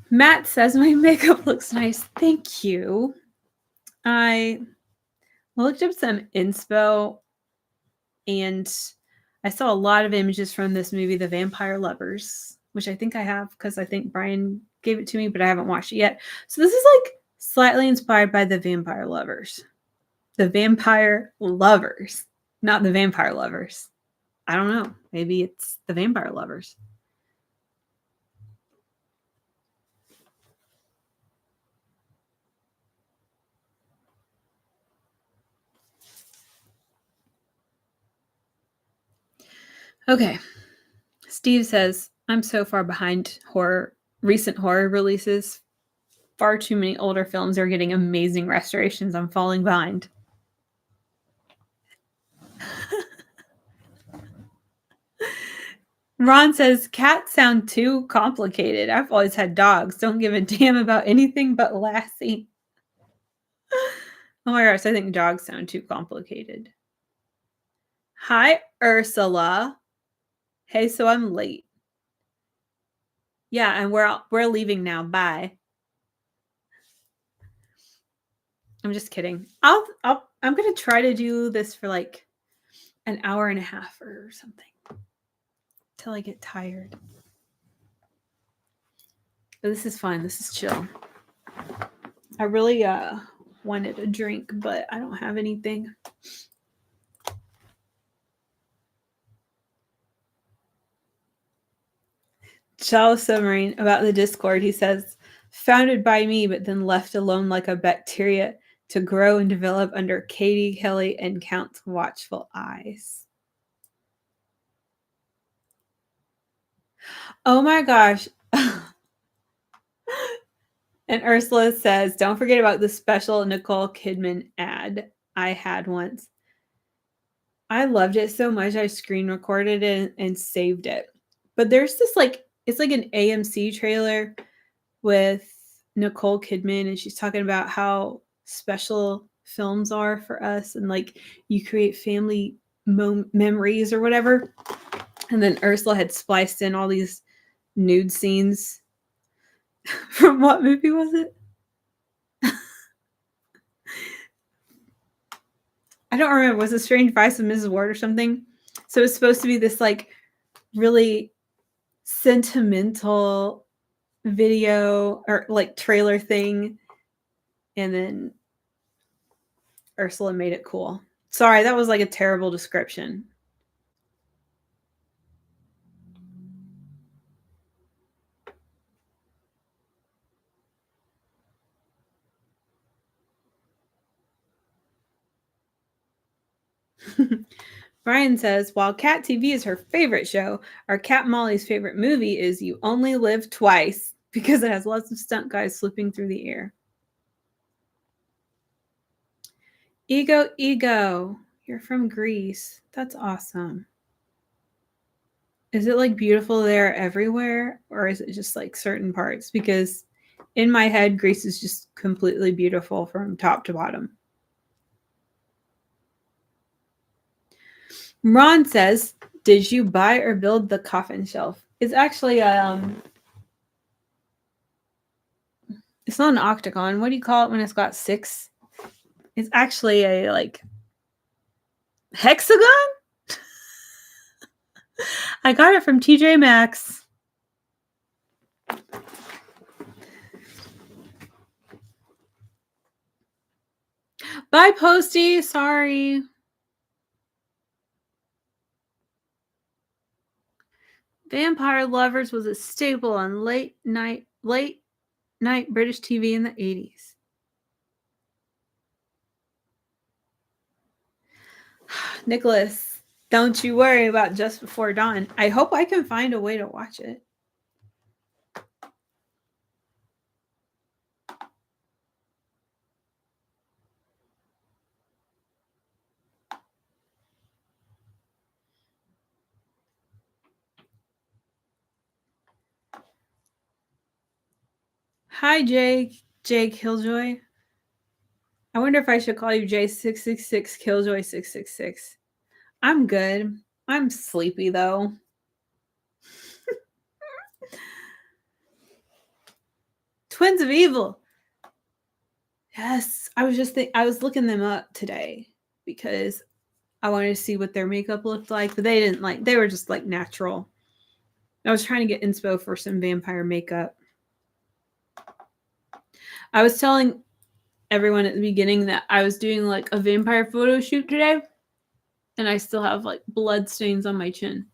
Matt says my makeup looks nice. Thank you. I looked up some inspo and I saw a lot of images from this movie, The Vampire Lovers, which I think I have because I think Brian gave it to me, but I haven't watched it yet. So this is like slightly inspired by The Vampire Lovers. The Vampire Lovers, not The Vampire Lovers. I don't know. Maybe it's The Vampire Lovers. Okay. Steve says, I'm so far behind recent horror releases. Far too many older films are getting amazing restorations. I'm falling behind. Ron says, cats sound too complicated. I've always had dogs. Don't give a damn about anything but Lassie. Oh my gosh, I think dogs sound too complicated. Hi, Ursula. Hey, so I'm late. Yeah, and we're leaving now. Bye. I'm just kidding. I'm gonna try to do this for like an hour and a half or something till I get tired. But this is fun. This is chill. I really wanted a drink, but I don't have anything. Giallo Submarine about the Discord. He says, founded by me, but then left alone like a bacteria to grow and develop under Katie, Kelly, and Count's watchful eyes. Oh my gosh. And Ursula says, don't forget about the special Nicole Kidman ad I had once. I loved it so much I screen recorded it and saved it. But there's this like, it's like an AMC trailer with Nicole Kidman, and she's talking about how special films are for us and like you create family memories or whatever. And then Ursula had spliced in all these nude scenes from what movie was it? I don't remember. Was it Strange Vice of Mrs. Ward or something? So it's supposed to be this like really sentimental video or like trailer thing. And then Ursula made it cool. Sorry, that was like a terrible description. Brian says, while Cat TV is her favorite show, our Cat Molly's favorite movie is You Only Live Twice because it has lots of stunt guys slipping through the air. Ego. You're from Greece. That's awesome. Is it like beautiful there everywhere, or is it just like certain parts? Because in my head, Greece is just completely beautiful from top to bottom. Ron says, did you buy or build the coffin shelf? It's actually it's not an octagon. What do you call it when it's got 6? It's actually a like hexagon. I got it from TJ Maxx. Bye, Posty. Sorry. Vampire Lovers was a staple on late night British TV in the 80s. Nicholas, don't you worry about Just Before Dawn. I hope I can find a way to watch it. Hi, Jake Killjoy. I wonder if I should call you J666 Killjoy 666. I'm good. I'm sleepy though. Twins of Evil. Yes, I was looking them up today because I wanted to see what their makeup looked like, but they were just like natural. I was trying to get inspo for some vampire makeup. I was telling everyone at the beginning that I was doing like a vampire photo shoot today, and I still have like blood stains on my chin.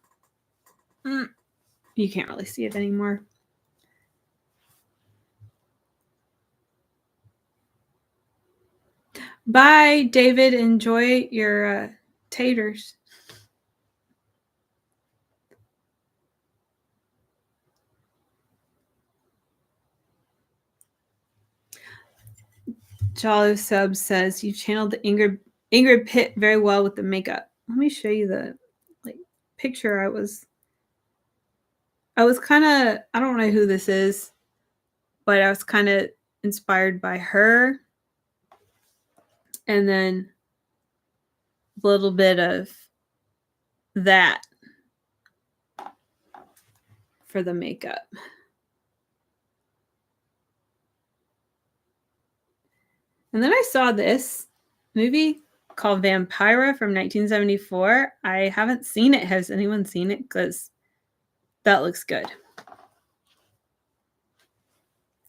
You can't really see it anymore. Bye, David. Enjoy your taters. Giallo Sub says you channeled the Ingrid Pitt very well with the makeup. Let me show you the picture. I was kind of, I don't know who this is, but I was kind of inspired by her, and then a little bit of that for the makeup. And then I saw this movie called Vampira from 1974. I haven't seen it. Has anyone seen it? Because that looks good.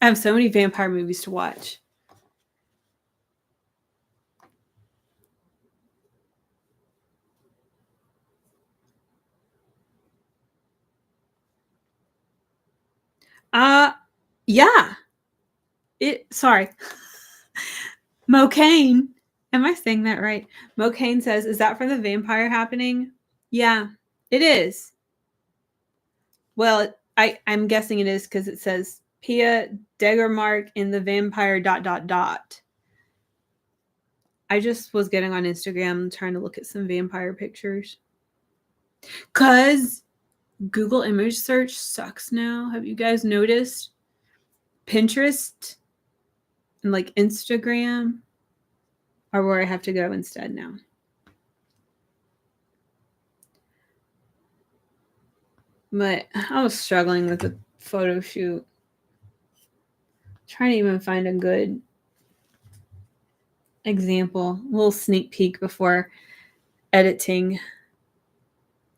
I have so many vampire movies to watch. Yeah. Sorry. Mocane. Am I saying that right? Mocane says, is that from the Vampire Happening? Yeah, it is. Well, I'm guessing it is because it says Pia Degermark in the Vampire ... I just was getting on Instagram trying to look at some vampire pictures. Because Google image search sucks now. Have you guys noticed? Pinterest and like Instagram are where I have to go instead now. But I was struggling with the photo shoot. Trying to even find a good example. A little sneak peek before editing.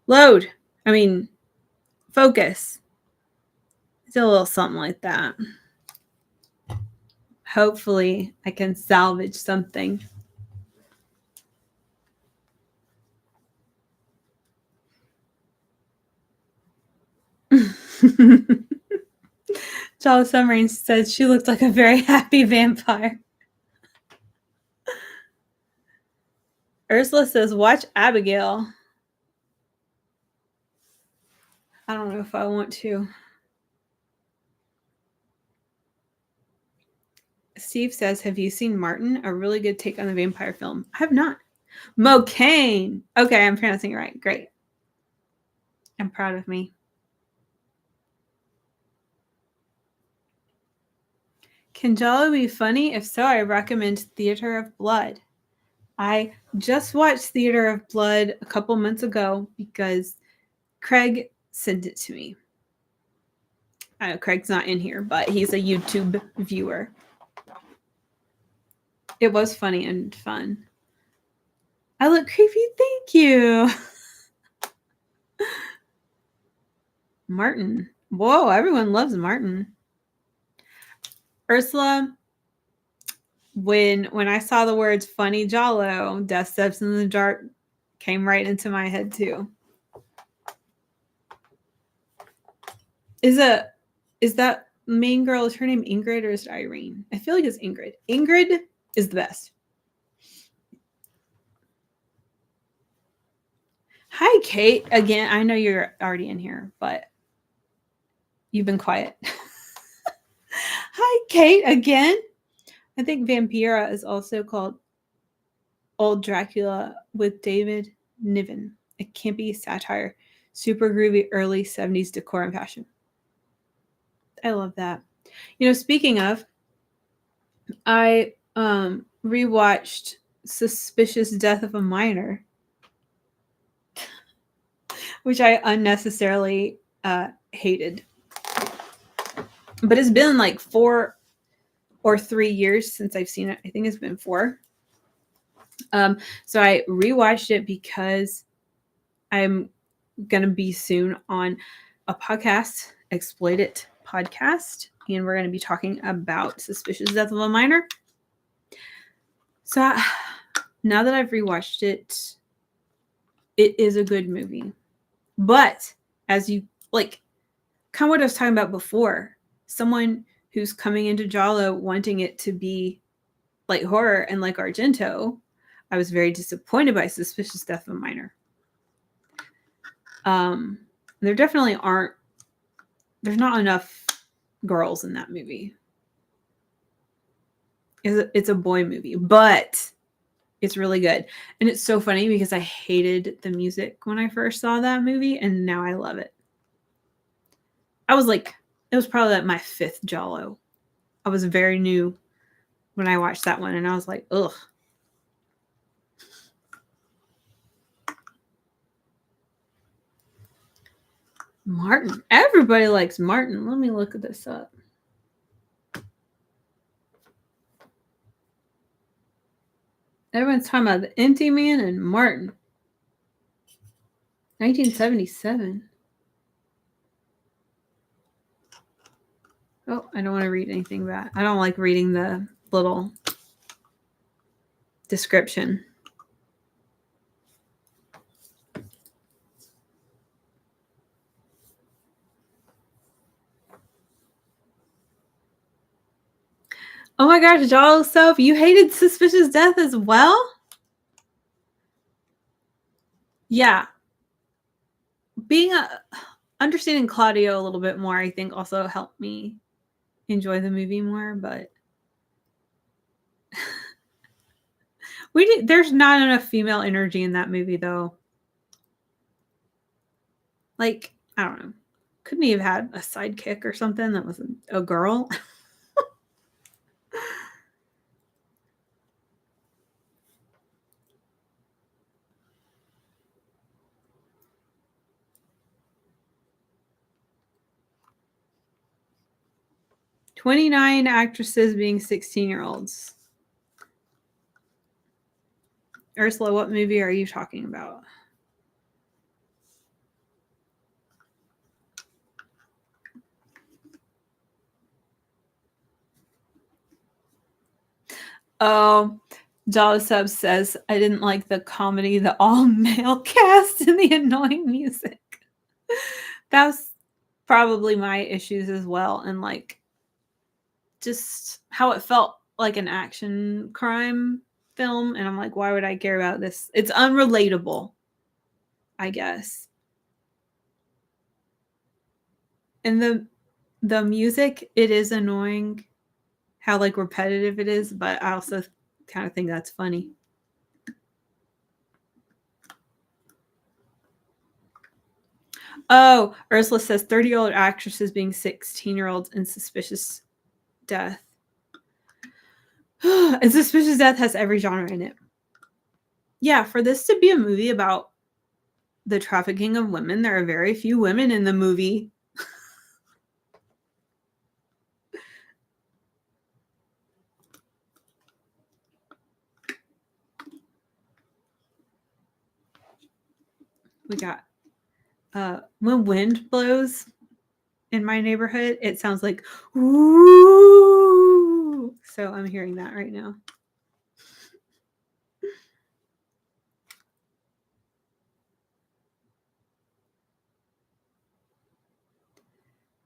Load. I mean, focus. It's a little something like that. Hopefully, I can salvage something. Jolly Submarine says she looked like a very happy vampire. Ursula says, watch Abigail. I don't know if I want to. Steve says, have you seen Martin? A really good take on the vampire film. I have not. Mocane. Okay, I'm pronouncing it right. Great. I'm proud of me. Can Giallo be funny? If so, I recommend Theater of Blood. I just watched Theater of Blood a couple months ago because Craig sent it to me. I know Craig's not in here, but he's a YouTube viewer. It was funny and fun. I look creepy. Thank you. Martin. Whoa, everyone loves Martin. Ursula, when I saw the words funny Giallo, Death Steps in the Dark came right into my head too. Is that main girl, is her name Ingrid or is it Irene? I feel like it's Ingrid. Ingrid is the best. Hi, Kate. Again, I know you're already in here, but you've been quiet. Hi, Kate, again. I think Vampira is also called Old Dracula with David Niven. A campy satire. Super groovy early 70s decor and fashion. I love that. Speaking of, I rewatched Suspicious Death of a Minor, which I unnecessarily hated. But it's been like 4 or 3 years since I've seen it. I think it's been 4. So I rewatched it because I'm going to be soon on a podcast, Exploit It podcast, and we're going to be talking about Suspicious Death of a Minor. So now that I've rewatched it, it is a good movie. But as you like, kind of what I was talking about before, someone who's coming into Giallo wanting it to be like horror and like Argento, I was very disappointed by Suspicious Death of a Minor. There definitely there's not enough girls in that movie. It's a boy movie, but it's really good. And it's so funny because I hated the music when I first saw that movie, and now I love it. It was probably like my 5th Giallo. I was very new when I watched that one, and I was like, ugh. Martin. Everybody likes Martin. Let me look this up. Everyone's talking about The Empty Man and Martin. 1977. Oh, I don't want to read anything about it. I don't like reading the little description. Oh my gosh, Giallo Soap, you hated Suspicious Death as well? Yeah. Understanding Claudio a little bit more, I think, also helped me enjoy the movie more, but there's not enough female energy in that movie, though. Like, I don't know. Couldn't he have had a sidekick or something that was a girl? "29 actresses being 16-year-olds." Ursula, what movie are you talking about? Oh, Jolly Sub says, I didn't like the comedy, the all-male cast, and the annoying music. That was probably my issues as well. And like, just how it felt like an action crime film. And I'm like, why would I care about this? It's unrelatable, I guess. And the music, it is annoying how like repetitive it is, but I also kind of think that's funny. Oh, Ursula says 30-year-old actresses being 16-year-olds in Suspicious Death. And Suspicious Death has every genre in it. Yeah, for this to be a movie about the trafficking of women, there are very few women in the movie. We got when wind blows in my neighborhood, it sounds like ooh. So I'm hearing that right now.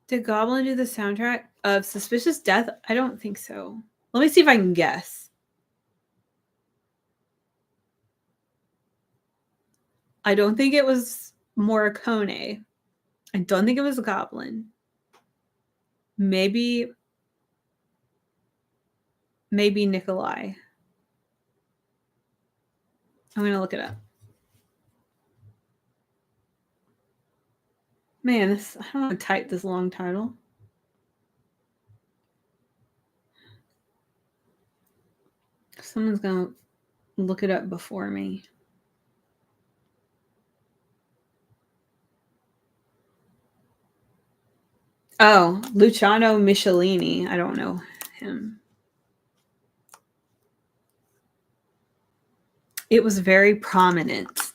Did Goblin do the soundtrack of Suspicious Death? I don't think so. Let me see if I can guess. I don't think it was Morricone. I don't think it was Goblin. Maybe Nikolai. I'm going to look it up. Man, I don't want to type this long title. Someone's going to look it up before me. Oh, Luciano Michelini. I don't know him. It was very prominent.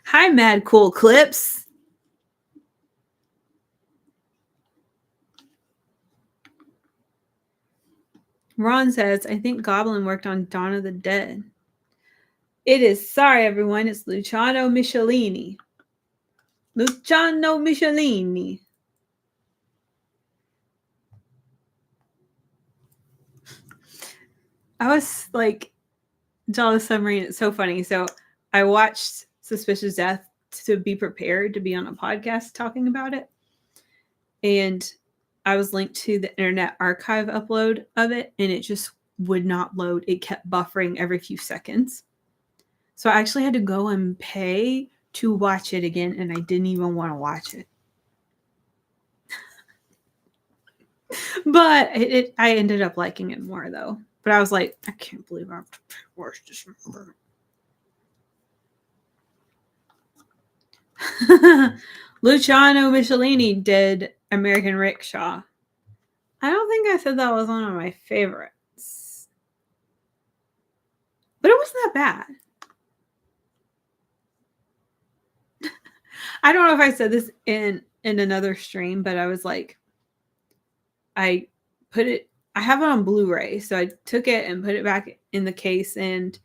Hi, Mad Cool Clips. Ron says, I think Goblin worked on Dawn of the Dead. It is. Sorry, everyone. It's Luciano Michelini. Luciano Michelini. I was like, Giallo Submarine. It's so funny. So I watched Suspicious Death to be prepared to be on a podcast talking about it. And I was linked to the Internet Archive upload of it, and it just would not load. It kept buffering every few seconds. So I actually had to go and pay to watch it again, and I didn't even want to watch it. But I ended up liking it more, though. But I was like, I can't believe I have to watch this movie. Luciano Michelini did American Rickshaw. I don't think I said that was one of my favorites. But it wasn't that bad. I don't know if I said this in another stream, but I was like, I have it on Blu-ray, so I took it and put it back in the case, and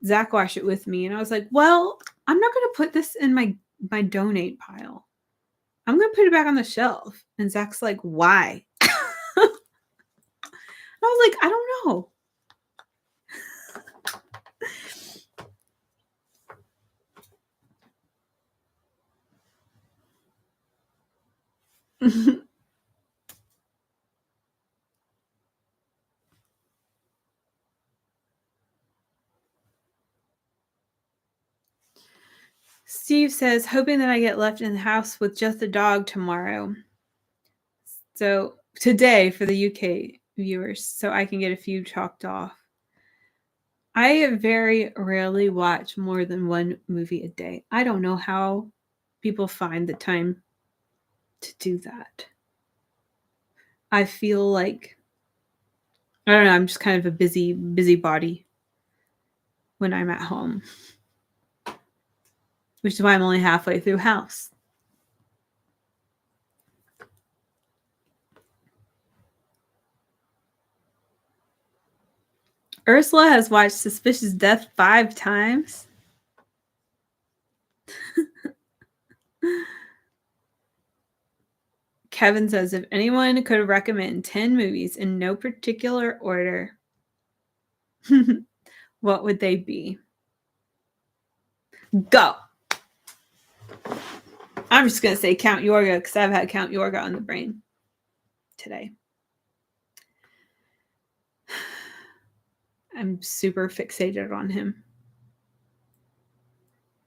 Zach watched it with me, and I was like, well, I'm not going to put this in my donate pile. I'm going to put it back on the shelf. And Zach's like, why? I was like, I don't know. Steve says, hoping that I get left in the house with just the dog tomorrow. So today for the UK viewers, so I can get a few chalked off. I very rarely watch more than one movie a day. I don't know how people find the time to do that. I feel like, I don't know, I'm just kind of a busy body when I'm at home, which is why I'm only halfway through House. Ursula has watched Suspicious Death 5 times. Kevin says, if anyone could recommend 10 movies in no particular order, what would they be? Go! I'm just going to say Count Yorga because I've had Count Yorga on the brain today. I'm super fixated on him.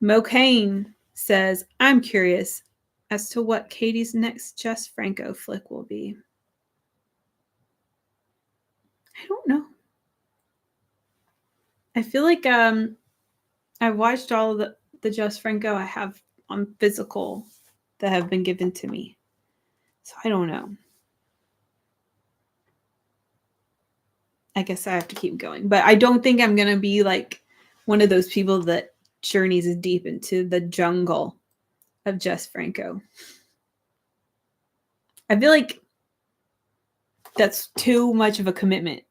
Mokane says, I'm curious as to what Katie's next Jess Franco flick will be. I don't know. I feel like I've watched all of the Jess Franco I have on physical that have been given to me. So I don't know. I guess I have to keep going. But I don't think I'm going to be like one of those people that journeys deep into the jungle of Jess Franco. I feel like that's too much of a commitment.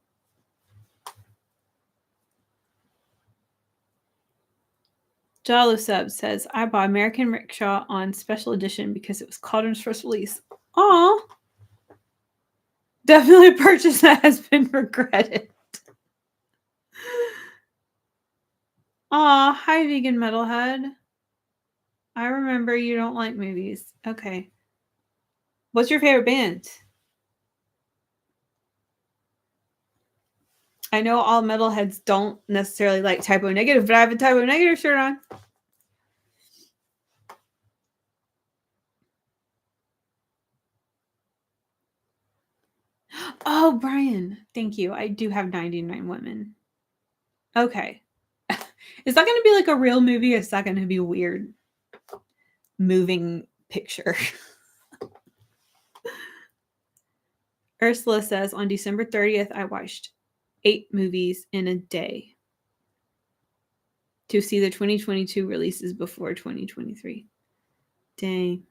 Giallo Sub says, I bought American Rickshaw on special edition because it was Cauldron's first release. Aw. Definitely a purchase that has been regretted. Aw, hi, vegan metalhead. I remember you don't like movies. Okay. What's your favorite band? I know all metalheads don't necessarily like Typo Negative, but I have a Typo Negative shirt on. Oh, Brian. Thank you. I do have 99 Women. Okay. Is that going to be like a real movie or is that going to be a weird moving picture? Ursula says, on December 30th, I watched 8 movies in a day to see the 2022 releases before 2023. Dang.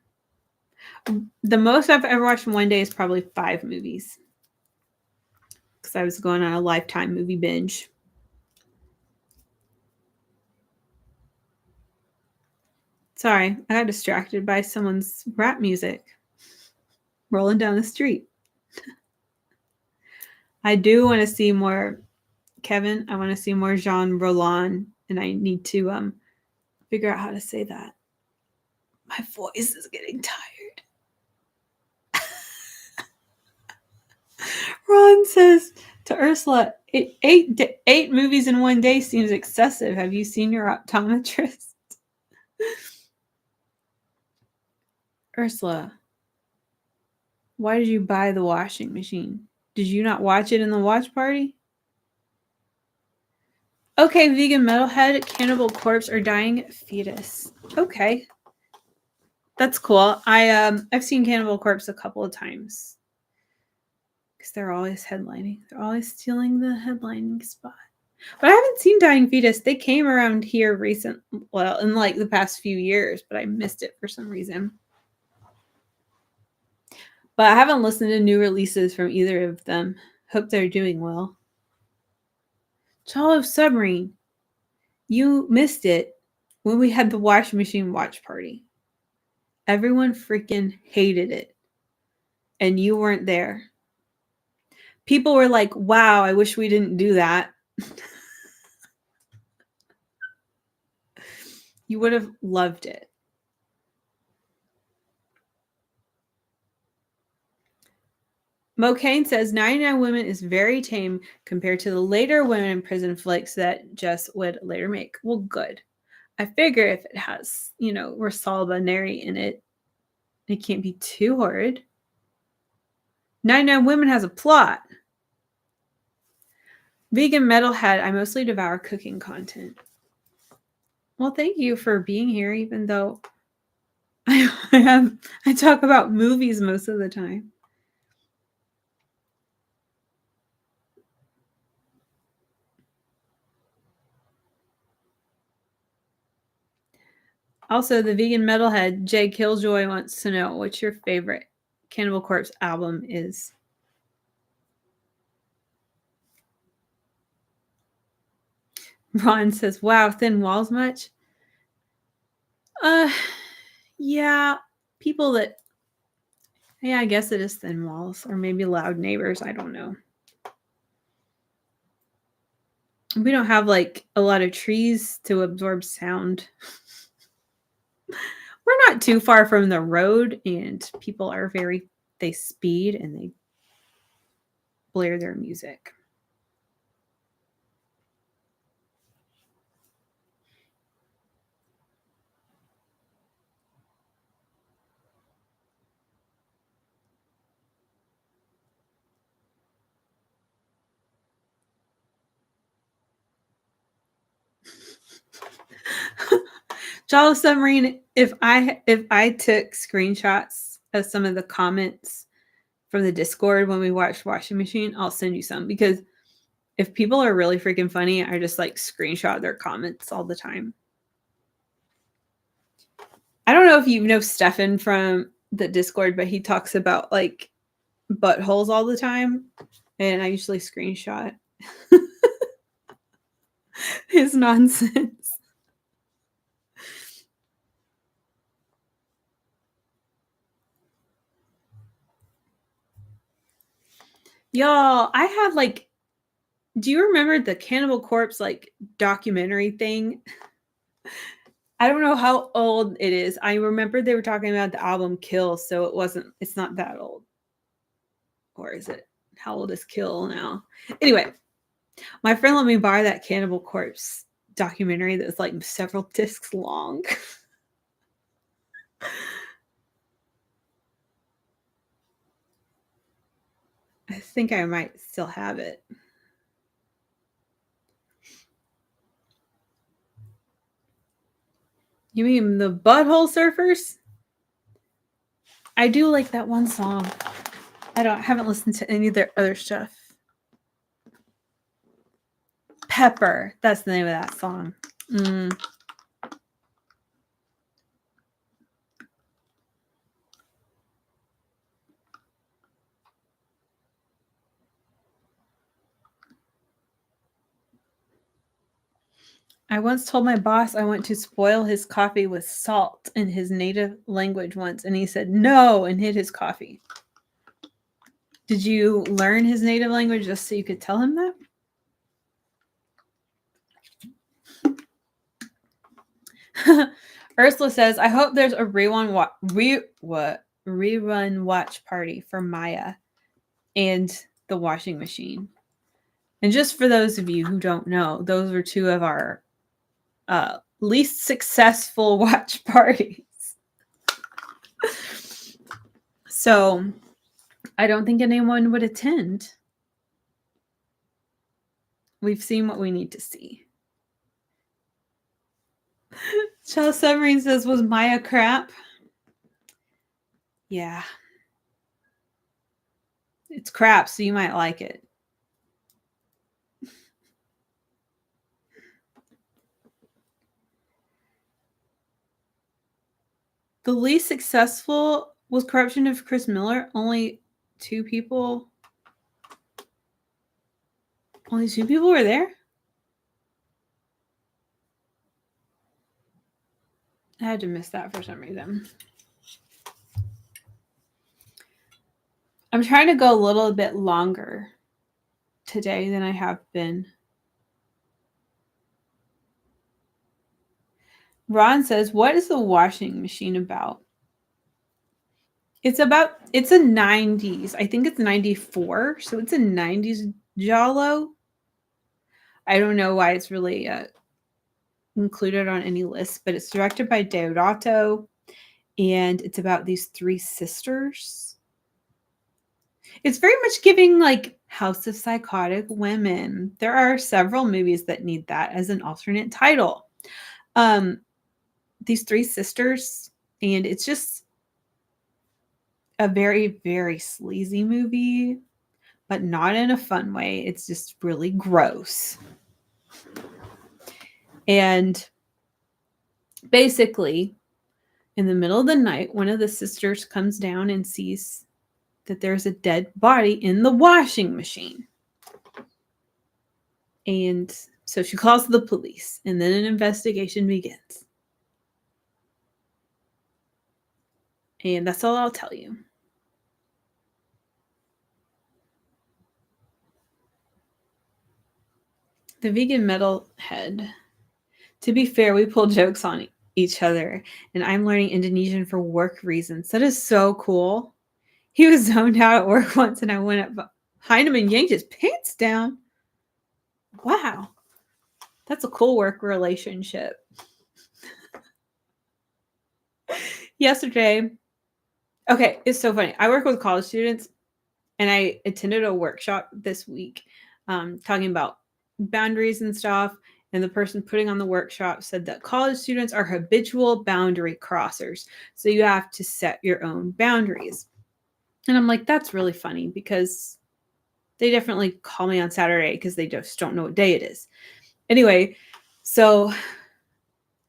The most I've ever watched in one day is probably 5 movies. Because I was going on a Lifetime movie binge. Sorry, I got distracted by someone's rap music rolling down the street. I do want to see more Kevin. I want to see more Jean Roland, and I need to figure out how to say that. My voice is getting tired. Ron says to Ursula, eight movies in one day seems excessive. Have you seen your optometrist? Ursula, why did you buy the washing machine? Did you not watch it in the watch party? Okay, vegan metalhead, cannibal corpse, or dying fetus. Okay. That's cool. I've seen Cannibal Corpse a couple of times. Because they're always headlining. They're always stealing the headlining spot. But I haven't seen Dying Fetus. They came around here in like the past few years, but I missed it for some reason. But I haven't listened to new releases from either of them. Hope they're doing well. Giallo Submarine. You missed it when we had the washing machine watch party. Everyone freaking hated it. And you weren't there. People were like, wow, I wish we didn't do that. You would have loved it. Mo Kane says 99 Women is very tame compared to the later women in prison flicks that Jess would later make. Well, good. I figure if it has, Rosalba Neri in it, it can't be too horrid. 99 Women has a plot. Vegan metalhead, I mostly devour cooking content. Well, thank you for being here, even though I talk about movies most of the time. Also, the vegan metalhead Jay Killjoy wants to know what's your favorite Cannibal Corpse album is. Ron says, "Wow, thin walls much?" Yeah, people that. Yeah, I guess it is thin walls, or maybe loud neighbors. I don't know. We don't have like a lot of trees to absorb sound. We're not too far from the road, and people are they speed and they blare their music. Giallo Submarine, if I took screenshots of some of the comments from the Discord when we watched Washing Machine, I'll send you some because if people are really freaking funny, I just like screenshot their comments all the time. I don't know if you know Stefan from the Discord, but he talks about like buttholes all the time, and I usually screenshot his nonsense. Y'all, I had like, do you remember the Cannibal Corpse like documentary thing? I don't know how old it is. I remember they were talking about the album Kill, so it's not that old. Or is it? How old is Kill now? Anyway, my friend let me borrow that Cannibal Corpse documentary that was like several discs long. I think I might still have it. You mean the Butthole Surfers? I do like that one song. Haven't listened to any of their other stuff. Pepper. That's the name of that song. I once told my boss I want to spoil his coffee with salt in his native language once, and he said no and hid his coffee. Did you learn his native language just so you could tell him that? Ursula says, I hope there's a rerun watch party for Maya and the washing machine. And just for those of you who don't know, those were two of our least successful watch parties. So I don't think anyone would attend. We've seen what we need to see. Charles Submarine says, was Maya crap? Yeah. It's crap, so you might like it. The least successful was Corruption of Chris Miller. Only two people were there? I had to miss that for some reason. I'm trying to go a little bit longer today than I have been. Ron says, what is the washing machine about? It's a 90s. I think it's 94. So it's a 90s Giallo. I don't know why it's really included on any list, but it's directed by Deodato, and it's about these three sisters. It's very much giving like House of Psychotic Women. There are several movies that need that as an alternate title. These three sisters, and it's just a very, very sleazy movie, but not in a fun way. It's just really gross. And basically, in the middle of the night, one of the sisters comes down and sees that there's a dead body in the washing machine. And so she calls the police, and then an investigation begins. And that's all I'll tell you. The vegan metalhead. To be fair, we pull jokes on each other, and I'm learning Indonesian for work reasons. That is so cool. He was zoned out at work once, and I went up behind him and yanked his pants down. Wow. That's a cool work relationship. Yesterday, okay, it's so funny. I work with college students, and I attended a workshop this week talking about boundaries and stuff. And the person putting on the workshop said that college students are habitual boundary crossers. So you have to set your own boundaries. And I'm like, that's really funny because they definitely call me on Saturday because they just don't know what day it is. Anyway, so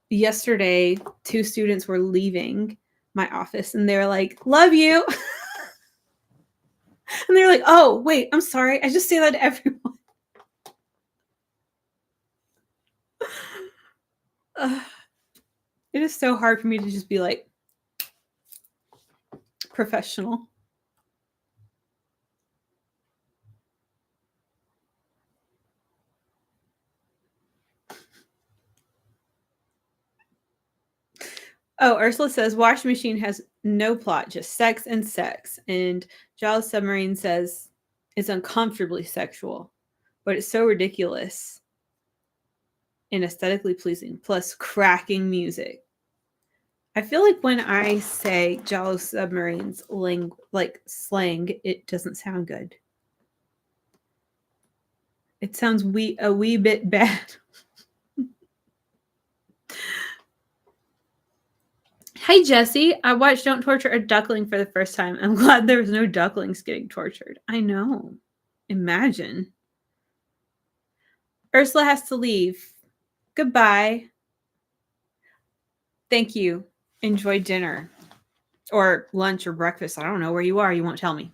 yesterday, two students were leaving my office and they were like, love you. And they're like, oh, wait, I'm sorry. I just say that to everyone. It is so hard for me to just be like professional. Oh, Ursula says washing machine has no plot, just sex and sex. And Giallo Submarine says it's uncomfortably sexual, but it's so ridiculous and aesthetically pleasing, plus cracking music. I feel like when I say Giallo Submarine's like slang, it doesn't sound good. It sounds a wee bit bad. Hey, Jesse. I watched Don't Torture a Duckling for the first time. I'm glad there was no ducklings getting tortured. I know. Imagine. Ursula has to leave. Goodbye. Thank you. Enjoy dinner. Or lunch or breakfast. I don't know where you are. You won't tell me.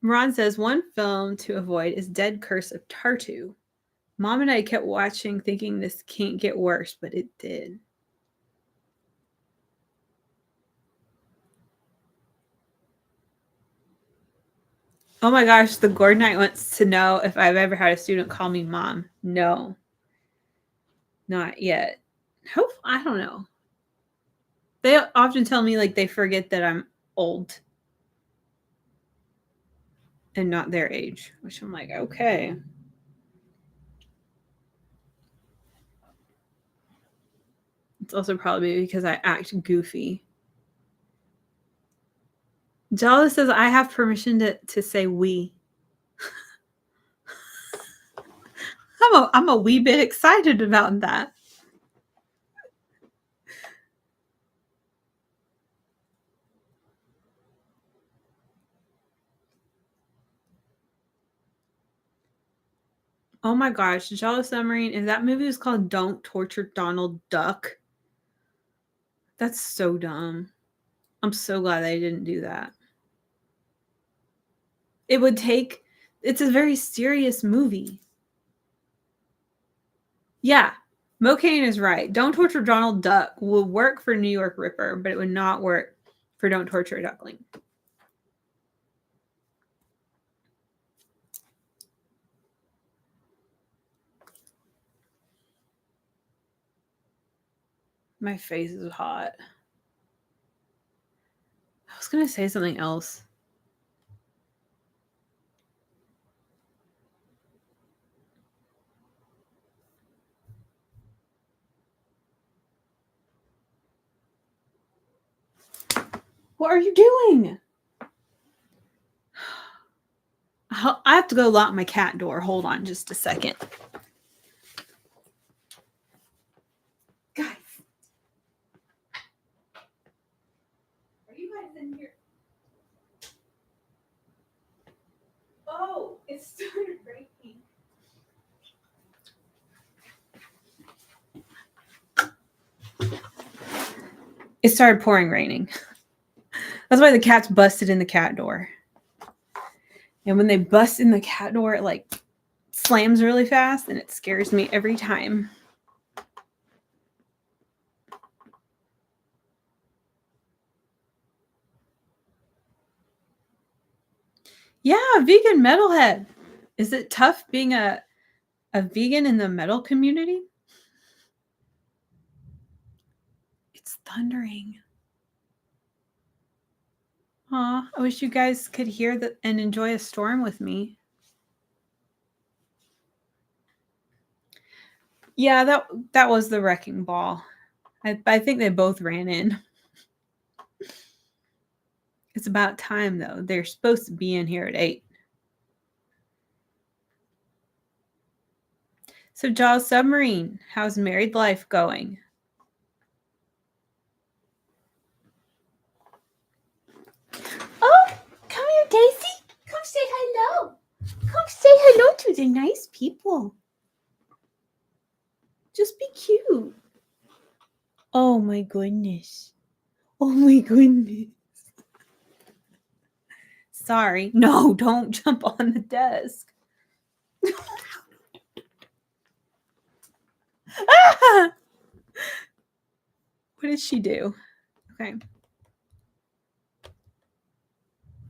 Ron says one film to avoid is Dead Curse of Tartu. Mom and I kept watching thinking this can't get worse, but it did. Oh my gosh, the Gordonite wants to know if I've ever had a student call me mom. No. Not yet. Hope I don't know. They often tell me like they forget that I'm old and not their age, which I'm like, okay. It's also probably because I act goofy. Giallo says I have permission to say we. I'm a wee bit excited about that. Oh my gosh, Giallo Submarine, and that movie was called Don't Torture Donald Duck. That's so dumb. I'm so glad they didn't do that. It would take, it's a very serious movie. Yeah, Mokane is right. Don't Torture Donald Duck will work for New York Ripper, but it would not work for Don't Torture a Duckling. My face is hot. I was going to say something else. What are you doing? I have to go lock my cat door. Hold on just a second. Guys. Are you guys in here? Oh, it started raining. It started pouring raining. That's why the cats busted in the cat door. And when they bust in the cat door, it like slams really fast and it scares me every time. Yeah, vegan metalhead. Is it tough being a vegan in the metal community? It's thundering. Aw, I wish you guys could hear that and enjoy a storm with me. Yeah, that was the wrecking ball. I think they both ran in. It's about time though. They're supposed to be in here at 8. So Jaws Submarine, how's married life going? Oh, come here, Daisy. Come say hello. Come say hello to the nice people. Just be cute. Oh my goodness. Oh my goodness. Sorry. No, don't jump on the desk. Ah! What did she do? Okay.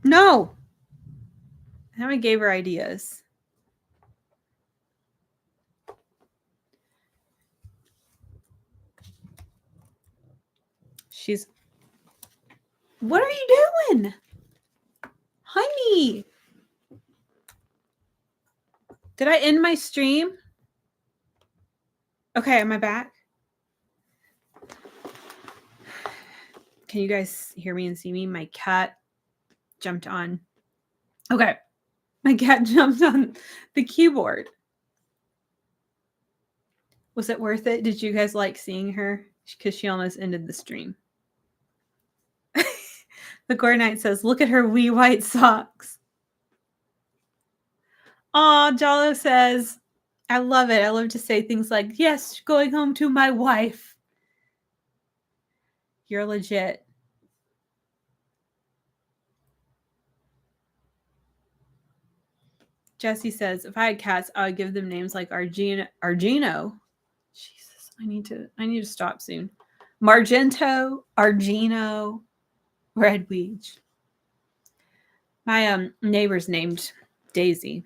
No. Now I gave her ideas. She's. What are you doing? Honey. Did I end my stream? Okay, am I back? Can you guys hear me and see me? My cat jumped on. Okay. My cat jumped on the keyboard. Was it worth it? Did you guys like seeing her? Because she almost ended the stream. The Gore Knight says, look at her wee white socks. Aw, Giallo says, I love it. I love to say things like, yes, going home to my wife. You're legit. Jesse says, if I had cats, I would give them names like Argino. Jesus, I need to stop soon. Margento, Argino, Redweed. My neighbor's named Daisy.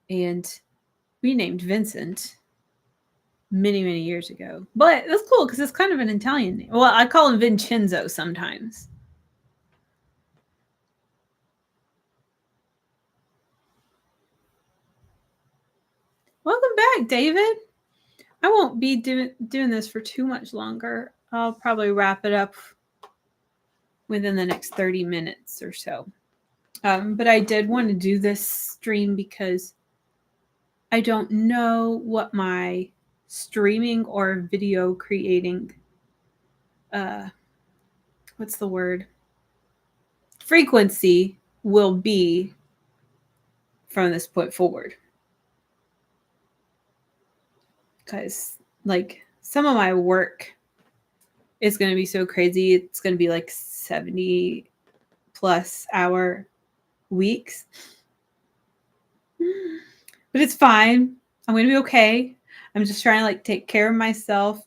And we named Vincent many, many years ago. But that's cool because it's kind of an Italian name. Well, I call him Vincenzo sometimes. Welcome back, David. I won't be doing this for too much longer. I'll probably wrap it up within the next 30 minutes or so. But I did want to do this stream because I don't know what my streaming or video creating, what's the word? Frequency will be from this point forward. Because, like, some of my work is going to be so crazy. It's going to be like 70 plus hour weeks. But it's fine. I'm going to be okay. I'm just trying to, like, take care of myself,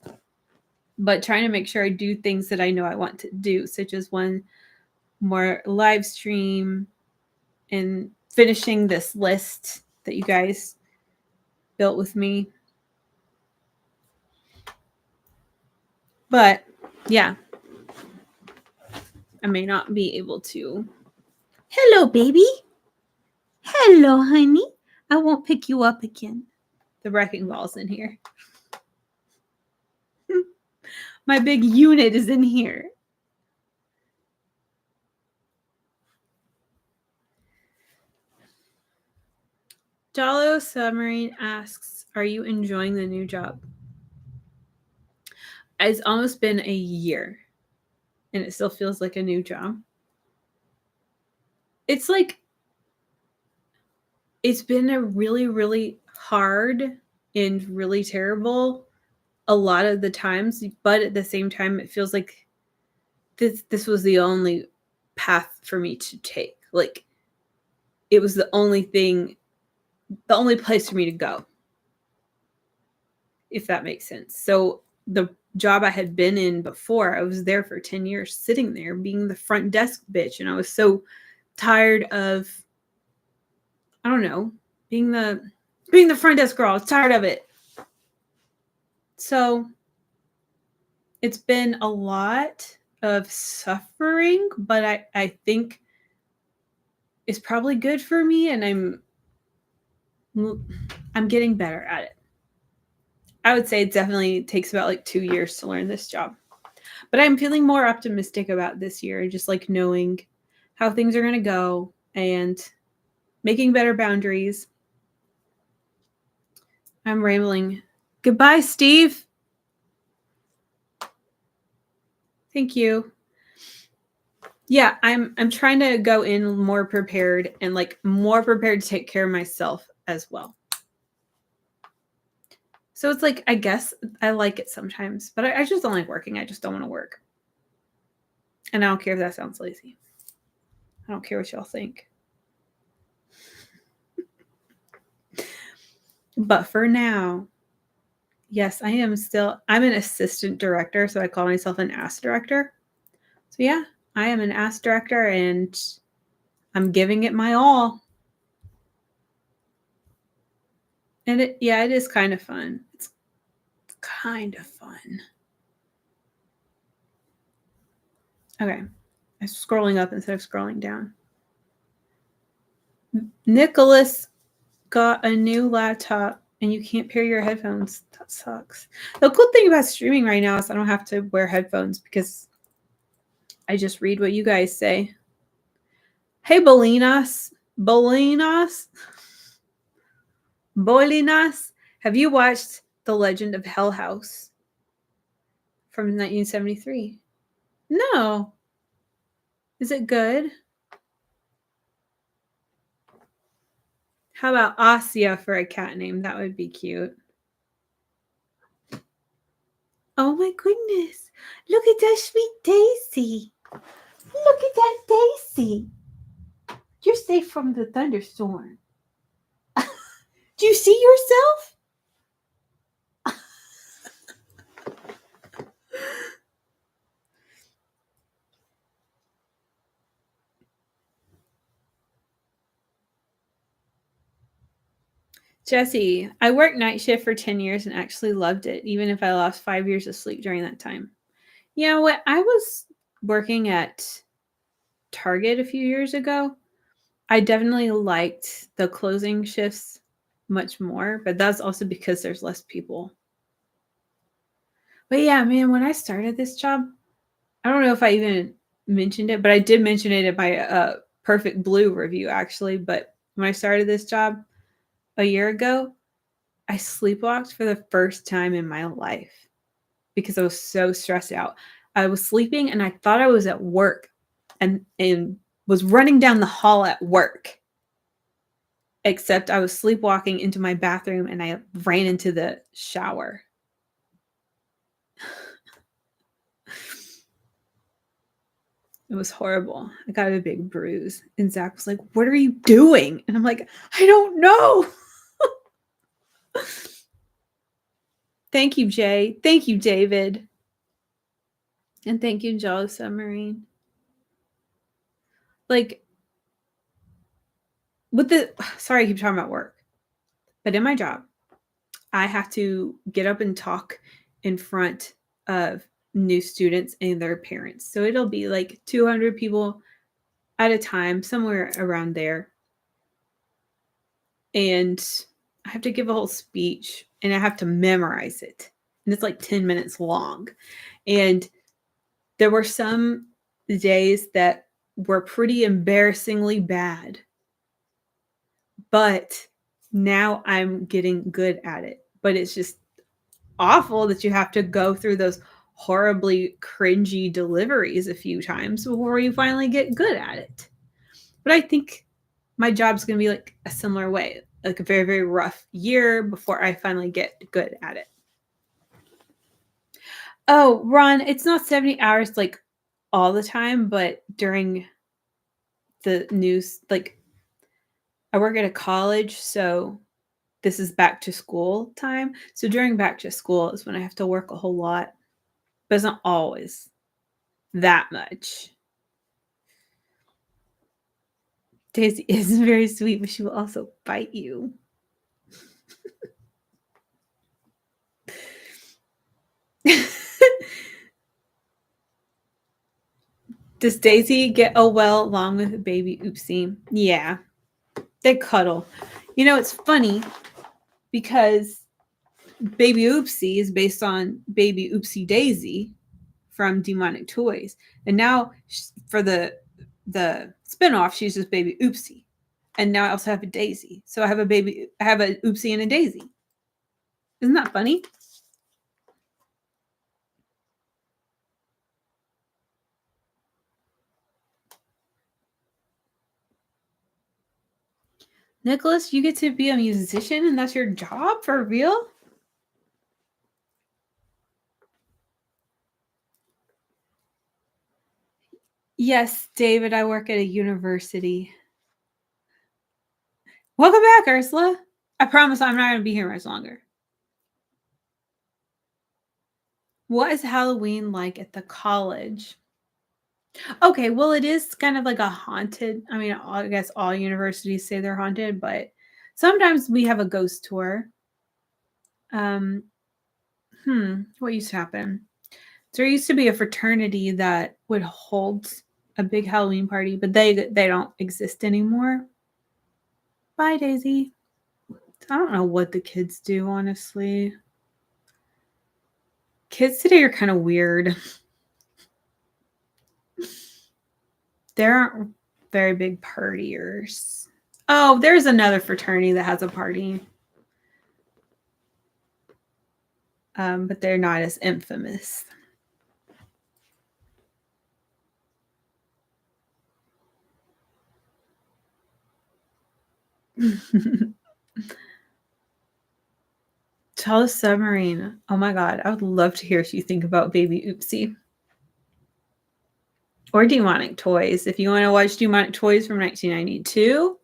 but trying to make sure I do things that I know I want to do, such as one more live stream and finishing this list that you guys built with me. But yeah, I may not be able to. Hello, baby. Hello, honey. I won't pick you up again. The wrecking ball's in here. My big unit is in here. Giallo Submarine asks, are you enjoying the new job? It's almost been a year, and it still feels like a new job. It's like, it's been a really, really hard and really terrible a lot of the times, but at the same time, it feels like this was the only path for me to take. Like, it was the only thing, the only place for me to go, if that makes sense. So the job I had been in before, I was there for 10 years, sitting there being the front desk bitch, and I was so tired of, I don't know, being the front desk girl. I was tired of it. So it's been a lot of suffering, but I think it's probably good for me, and I'm getting better at it. I would say it definitely takes about like 2 years to learn this job. But I'm feeling more optimistic about this year, just like knowing how things are going to go and making better boundaries. I'm rambling. Goodbye, Steve. Thank you. Yeah, I'm trying to go in more prepared and like more prepared to take care of myself as well. So it's like, I guess I like it sometimes, but I just don't like working. I just don't want to work. And I don't care if that sounds lazy. I don't care what y'all think. But for now, yes, I'm an assistant director, so I call myself an ass director. So yeah, I am an ass director, and I'm giving it my all. And it is kind of fun. It's kind of fun. Okay. I'm scrolling up instead of scrolling down. Nicholas got a new laptop and you can't pair your headphones. That sucks. The cool thing about streaming right now is I don't have to wear headphones because I just read what you guys say. Hey, Bolinas. Have you watched The Legend of Hell House from 1973. No. Is it good? How about Asya for a cat name? That would be cute. Oh my goodness. Look at that sweet Daisy. Look at that Daisy. You're safe from the thunderstorm. Do you see yourself? Jesse, I worked night shift for 10 years and actually loved it, even if I lost 5 years of sleep during that time. You know what? I was working at Target a few years ago. I definitely liked the closing shifts much more, but that's also because there's less people. But yeah, man, when I started this job, I don't know if I even mentioned it, but I did mention it in my Perfect Blue review, actually. But when I started this job a year ago, I sleepwalked for the first time in my life because I was so stressed out. I was sleeping and I thought I was at work and was running down the hall at work. Except I was sleepwalking into my bathroom and I ran into the shower. It was horrible. I got a big bruise. And Zach was like, "What are you doing?" And I'm like, "I don't know." Thank you, Jay. Thank you, David. And thank you, Giallo Submarine. Like, sorry, I keep talking about work. But in my job, I have to get up and talk in front of new students and their parents. So it'll be like 200 people at a time, somewhere around there. And I have to give a whole speech and I have to memorize it. And it's like 10 minutes long. And there were some days that were pretty embarrassingly bad. But now I'm getting good at it. But it's just awful that you have to go through those horribly cringy deliveries a few times before you finally get good at it. But I think my job's going to be like a similar way, like a very, very rough year before I finally get good at it. Oh, Ron, it's not 70 hours like all the time, but during the news, like I work at a college, so this is back to school time. So during back to school is when I have to work a whole lot, but it's not always that much. Daisy is very sweet, but she will also bite you. Does Daisy get well along with baby Oopsie? Yeah, they cuddle. You know, it's funny because baby Oopsie is based on baby Oopsie Daisy from Demonic Toys. And now for the spinoff, she's just baby Oopsie. And now I also have a Daisy. So I have a Oopsie and a Daisy. Isn't that funny? Nicholas, you get to be a musician and that's your job for real? Yes, David, I work at a university. Welcome back, Ursula. I promise I'm not going to be here much longer. What is Halloween like at the college? Okay, well, it is kind of like a haunted. I mean, I guess all universities say they're haunted, but sometimes we have a ghost tour. What used to happen? There used to be a fraternity that would hold a big Halloween party, but they don't exist anymore. Bye, Daisy. I don't know what the kids do, honestly. Kids today are kind of weird. They aren't very big partiers. Oh, there's another fraternity that has a party. but they're not as infamous. Giallo Submarine. Oh my god, I would love to hear what you think about Baby Oopsie. Or Demonic Toys. If you want to watch Demonic Toys from 1992,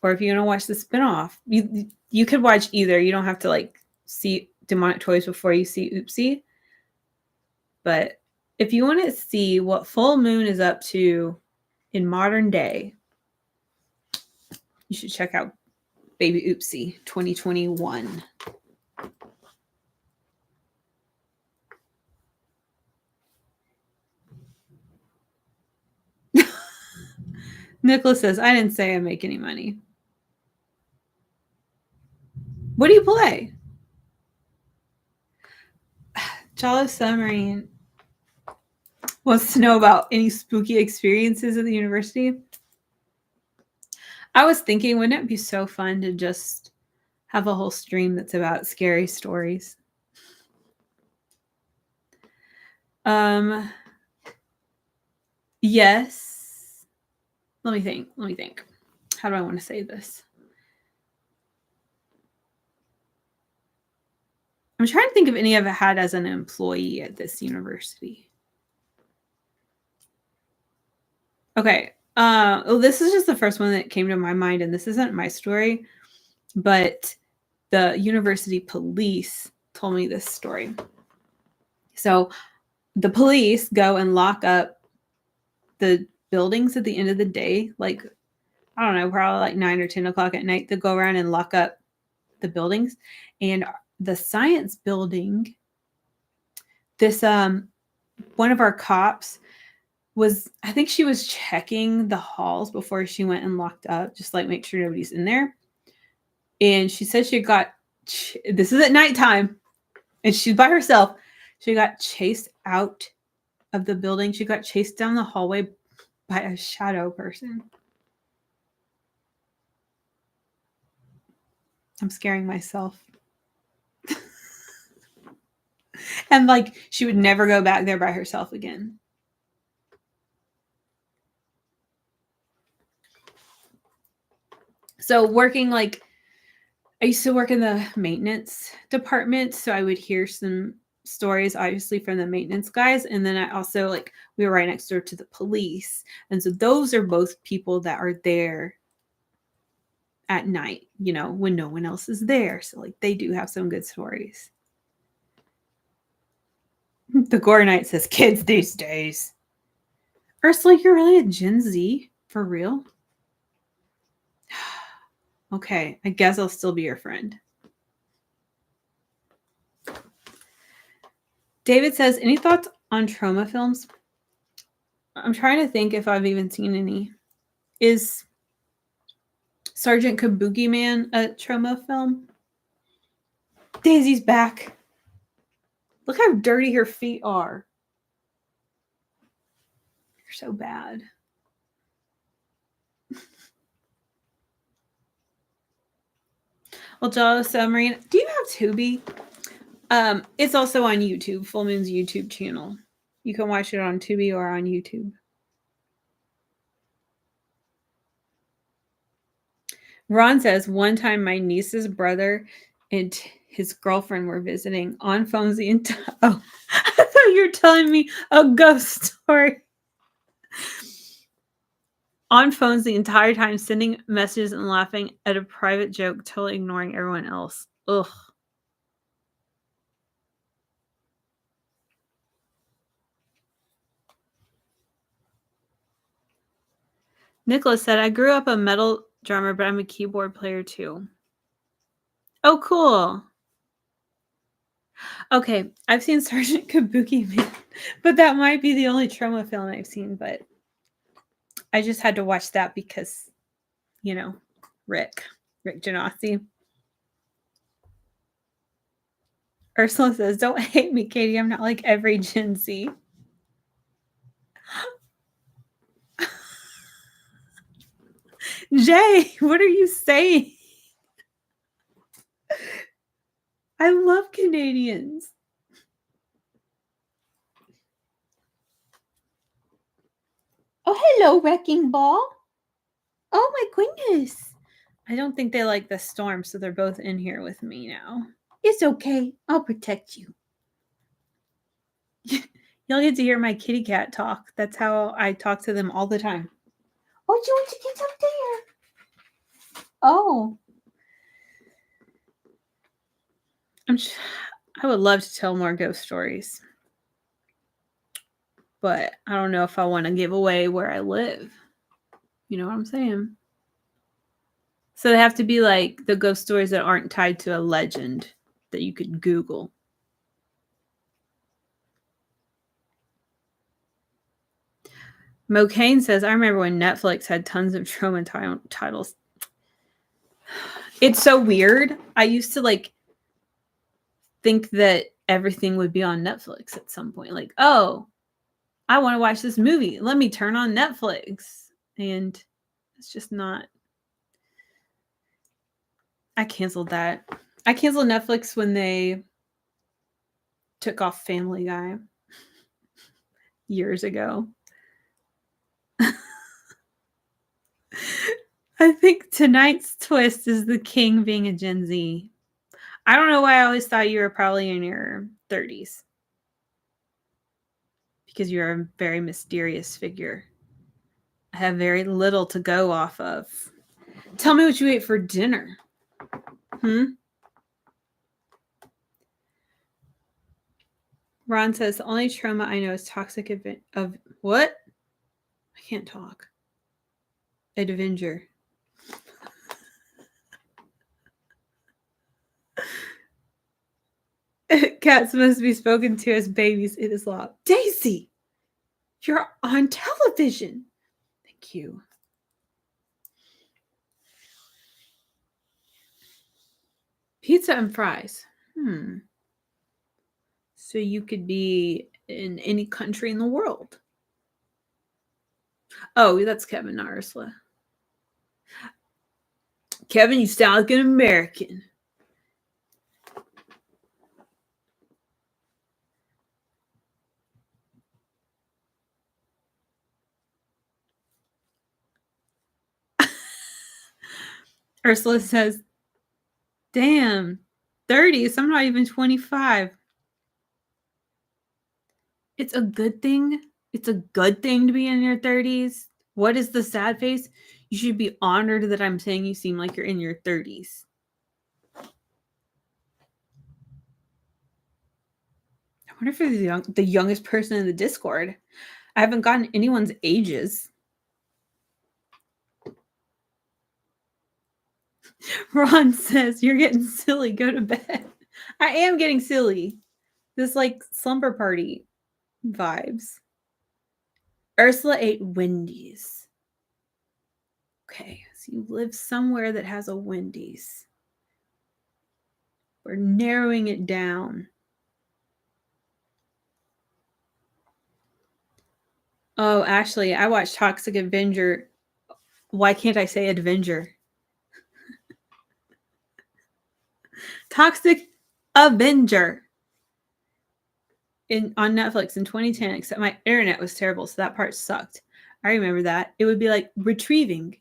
or if you want to watch the spinoff, you could watch either. You don't have to like see Demonic Toys before you see Oopsie. But if you want to see what Full Moon is up to in modern day, you should check out Baby Oopsie 2021. Nicholas says, I didn't say I make any money. What do you play? Giallo Submarine wants to know about any spooky experiences at the university. I was thinking, wouldn't it be so fun to just have a whole stream that's about scary stories? Yes. Let me think. How do I want to say this? I'm trying to think of any I've had as an employee at this university. Okay. Well, this is just the first one that came to my mind, and this isn't my story, but the university police told me this story. So the police go and lock up the buildings at the end of the day, like, I don't know, probably like 9 or 10 o'clock at night. They go around and lock up the buildings. And the science building, this one of our cops was, I think she was checking the halls before she went and locked up, just like make sure nobody's in there. And she said she got, this is at nighttime, and she's by herself. She got chased out of the building. She got chased down the hallway by a shadow person. I'm scaring myself. And like, she would never go back there by herself again. So working, like, I used to work in the maintenance department, so I would hear some stories, obviously, from the maintenance guys. And then I also, like, we were right next door to the police. And so those are both people that are there at night, you know, when no one else is there. So, like, they do have some good stories. The Gore Knight says, kids these days. Ursula, you're really a Gen Z? For real? Okay, I guess I'll still be your friend. David says, any thoughts on trauma films? I'm trying to think if I've even seen any. Is Sergeant Kabuki Man a trauma film? Daisy's back. Look how dirty her feet are. You're so bad. Well, Giallo Submarine, do you have Tubi? It's also on YouTube, Full Moon's YouTube channel. You can watch it on Tubi or on YouTube. Ron says, one time my niece's brother and his girlfriend were visiting on phones the entire... Oh, I thought you were telling me a ghost story. On phones the entire time, sending messages and laughing at a private joke, totally ignoring everyone else. Ugh. Nicholas said, I grew up a metal drummer, but I'm a keyboard player too. Oh, cool. Okay, I've seen Sergeant Kabuki Man, but that might be the only trauma film I've seen, but I just had to watch that because, you know, Rick Genasi. Ursula says, don't hate me, Katie. I'm not like every Gen Z. Jay, what are you saying? I love Canadians. Oh, hello, Wrecking Ball. Oh, my goodness. I don't think they like the storm, so they're both in here with me now. It's okay. I'll protect you. You'll get to hear my kitty cat talk. That's how I talk to them all the time. Oh, do you want to get up there? Oh. I would love to tell more ghost stories. But I don't know if I want to give away where I live. You know what I'm saying? So they have to be like the ghost stories that aren't tied to a legend that you could Google. Mo Kane says, I remember when Netflix had tons of trauma titles. It's so weird. I used to like think that everything would be on Netflix at some point. Like, oh, I want to watch this movie. Let me turn on Netflix. And it's just not. I canceled that. I canceled Netflix when they took off Family Guy years ago. I think tonight's twist is the king being a Gen Z. I don't know why I always thought you were probably in your 30s. Because you're a very mysterious figure. I have very little to go off of. Tell me what you ate for dinner. Ron says, the only trauma I know is toxic of what? I can't talk. Advenger. Cats must be spoken to as babies. It is law. Daisy, you're on television. Thank you. Pizza and fries. So you could be in any country in the world. Oh, that's Kevin, not Ursula. Kevin, you sound like an American. Ursula says, damn, 30s. I'm not even 25. It's a good thing. It's a good thing to be in your 30s. What is the sad face? You should be honored that I'm saying you seem like you're in your 30s. I wonder if you're the youngest person in the Discord. I haven't gotten anyone's ages. Ron says, you're getting silly. Go to bed. I am getting silly. This like slumber party vibes. Ursula ate Wendy's. Okay, so you live somewhere that has a Wendy's. We're narrowing it down. Oh, Ashley, I watched Toxic Avenger. Why can't I say Avenger? Toxic Avenger on Netflix in 2010, except my internet was terrible, so that part sucked. I remember that. It would be like retrieving.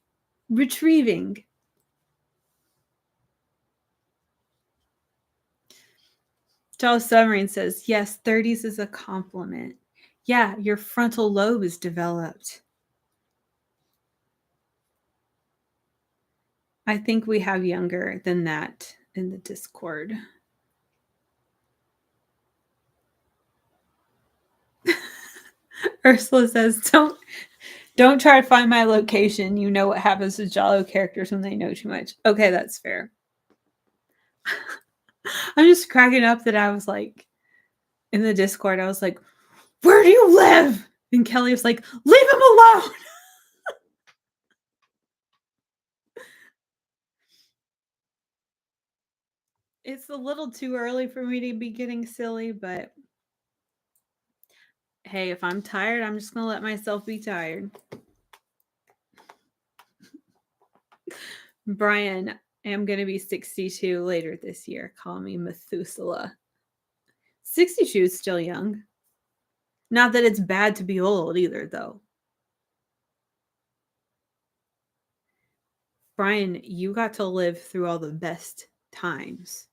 Charles Submarine says, yes, 30s is a compliment. Yeah, your frontal lobe is developed. I think we have younger than that in the Discord. Ursula says, don't try to find my location. You know what happens to Giallo characters when they know too much. Okay, that's fair. I'm just cracking up that I was like, in the Discord, I was like, where do you live? And Kelly was like, leave him alone. It's a little too early for me to be getting silly, but hey, if I'm tired, I'm just going to let myself be tired. Brian, am going to be 62 later this year. Call me Methuselah. 62 is still young. Not that it's bad to be old either, though. Brian, you got to live through all the best times.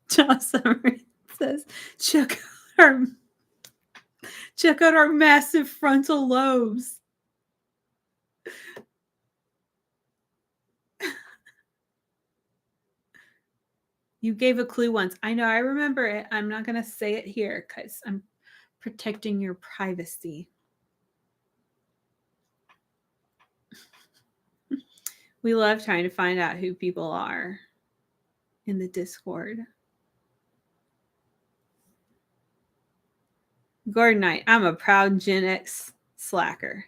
John Summers says, check out our massive frontal lobes. You gave a clue once. I know, I remember it. I'm not going to say it here because I'm protecting your privacy. We love trying to find out who people are in the Discord. Gordon Knight, I'm a proud Gen X slacker.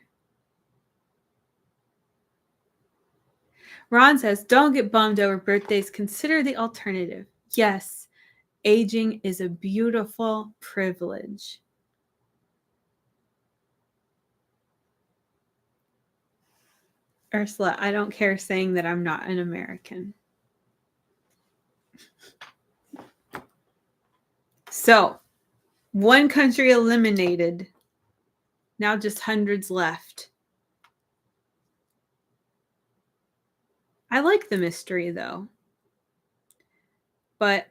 Ron says, don't get bummed over birthdays. Consider the alternative. Yes, aging is a beautiful privilege. Ursula, I don't care saying that I'm not an American. So, one country eliminated. Now just hundreds left. I like the mystery, though. But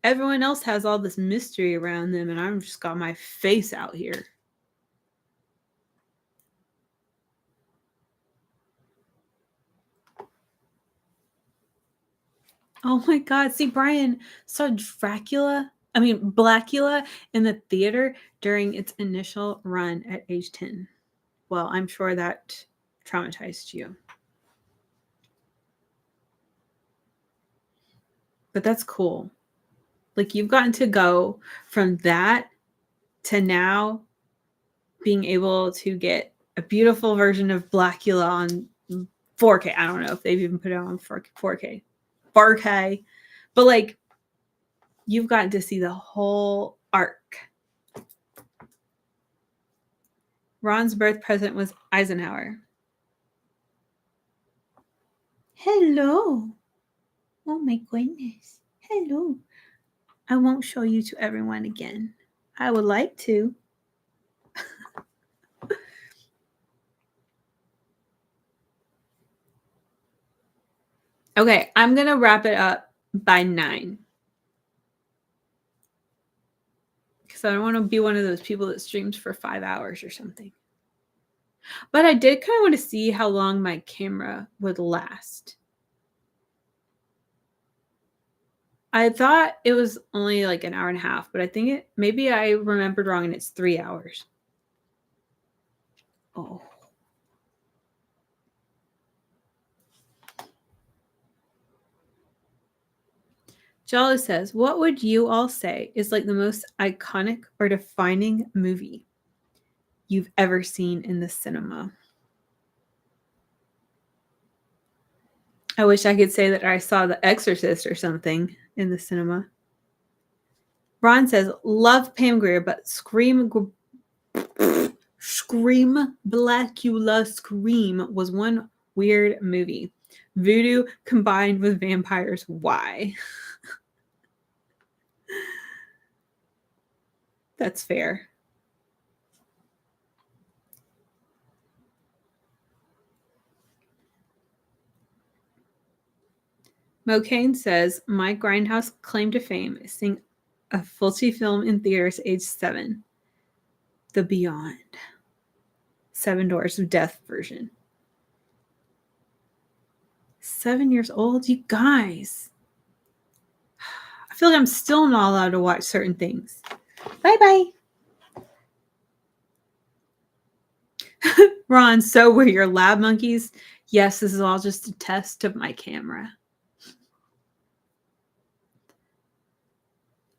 everyone else has all this mystery around them, and I've just got my face out here. Oh my God. See, Brian saw Blackula in the theater during its initial run at age 10. Well, I'm sure that traumatized you. But that's cool. Like, you've gotten to go from that to now being able to get a beautiful version of Blackula on 4K. I don't know if they've even put it on 4K. 4K. But like, you've gotten to see the whole arc. Ron's birth present was Eisenhower. Hello. Oh my goodness. Hello. I won't show you to everyone again. I would like to. Okay, I'm going to wrap it up by 9. Because I don't want to be one of those people that streams for 5 hours or something. But I did kind of want to see how long my camera would last. I thought it was only like an hour and a half, but I think maybe I remembered wrong and it's 3 hours. Oh. Giallo says, what would you all say is like the most iconic or defining movie you've ever seen in the cinema? I wish I could say that I saw The Exorcist or something in the cinema. Ron says, love Pam Grier, but Scream Blackula Scream was one weird movie. Voodoo combined with vampires. Why? That's fair. Mo Kane says, my Grindhouse claim to fame is seeing a Fulci film in theaters age 7. The Beyond. 7 Doors of Death version. 7 years old? You guys. I feel like I'm still not allowed to watch certain things. Bye-bye. Ron, so were your lab monkeys? Yes, this is all just a test of my camera.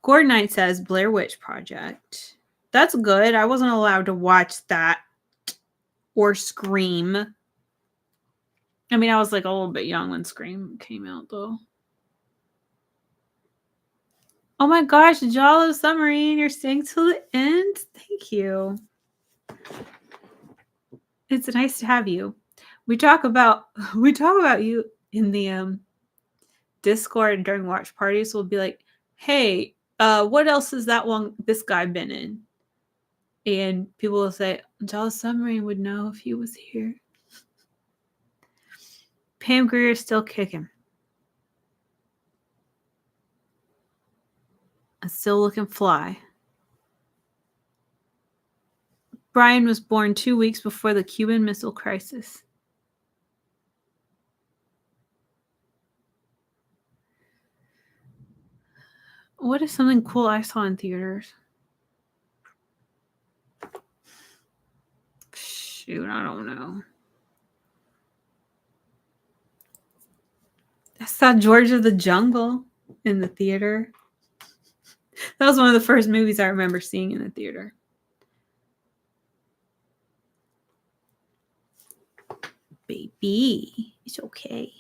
Gordon Knight says Blair Witch Project. That's good. I wasn't allowed to watch that or Scream. I mean, I was like a little bit young when Scream came out, though. Oh my gosh, Giallo Submarine, you're staying till the end? Thank you. It's nice to have you. We talk about you in the Discord during watch parties. We'll be like, "Hey, what else is this guy been in?" And people will say, "Giallo Submarine would know if he was here." Pam Greer's still kicking. And still looking fly. Brian was born 2 weeks before the Cuban Missile Crisis. What is something cool I saw in theaters? Shoot, I don't know. I saw George of the Jungle in the theater. That was one of the first movies I remember seeing in the theater. Baby, it's okay.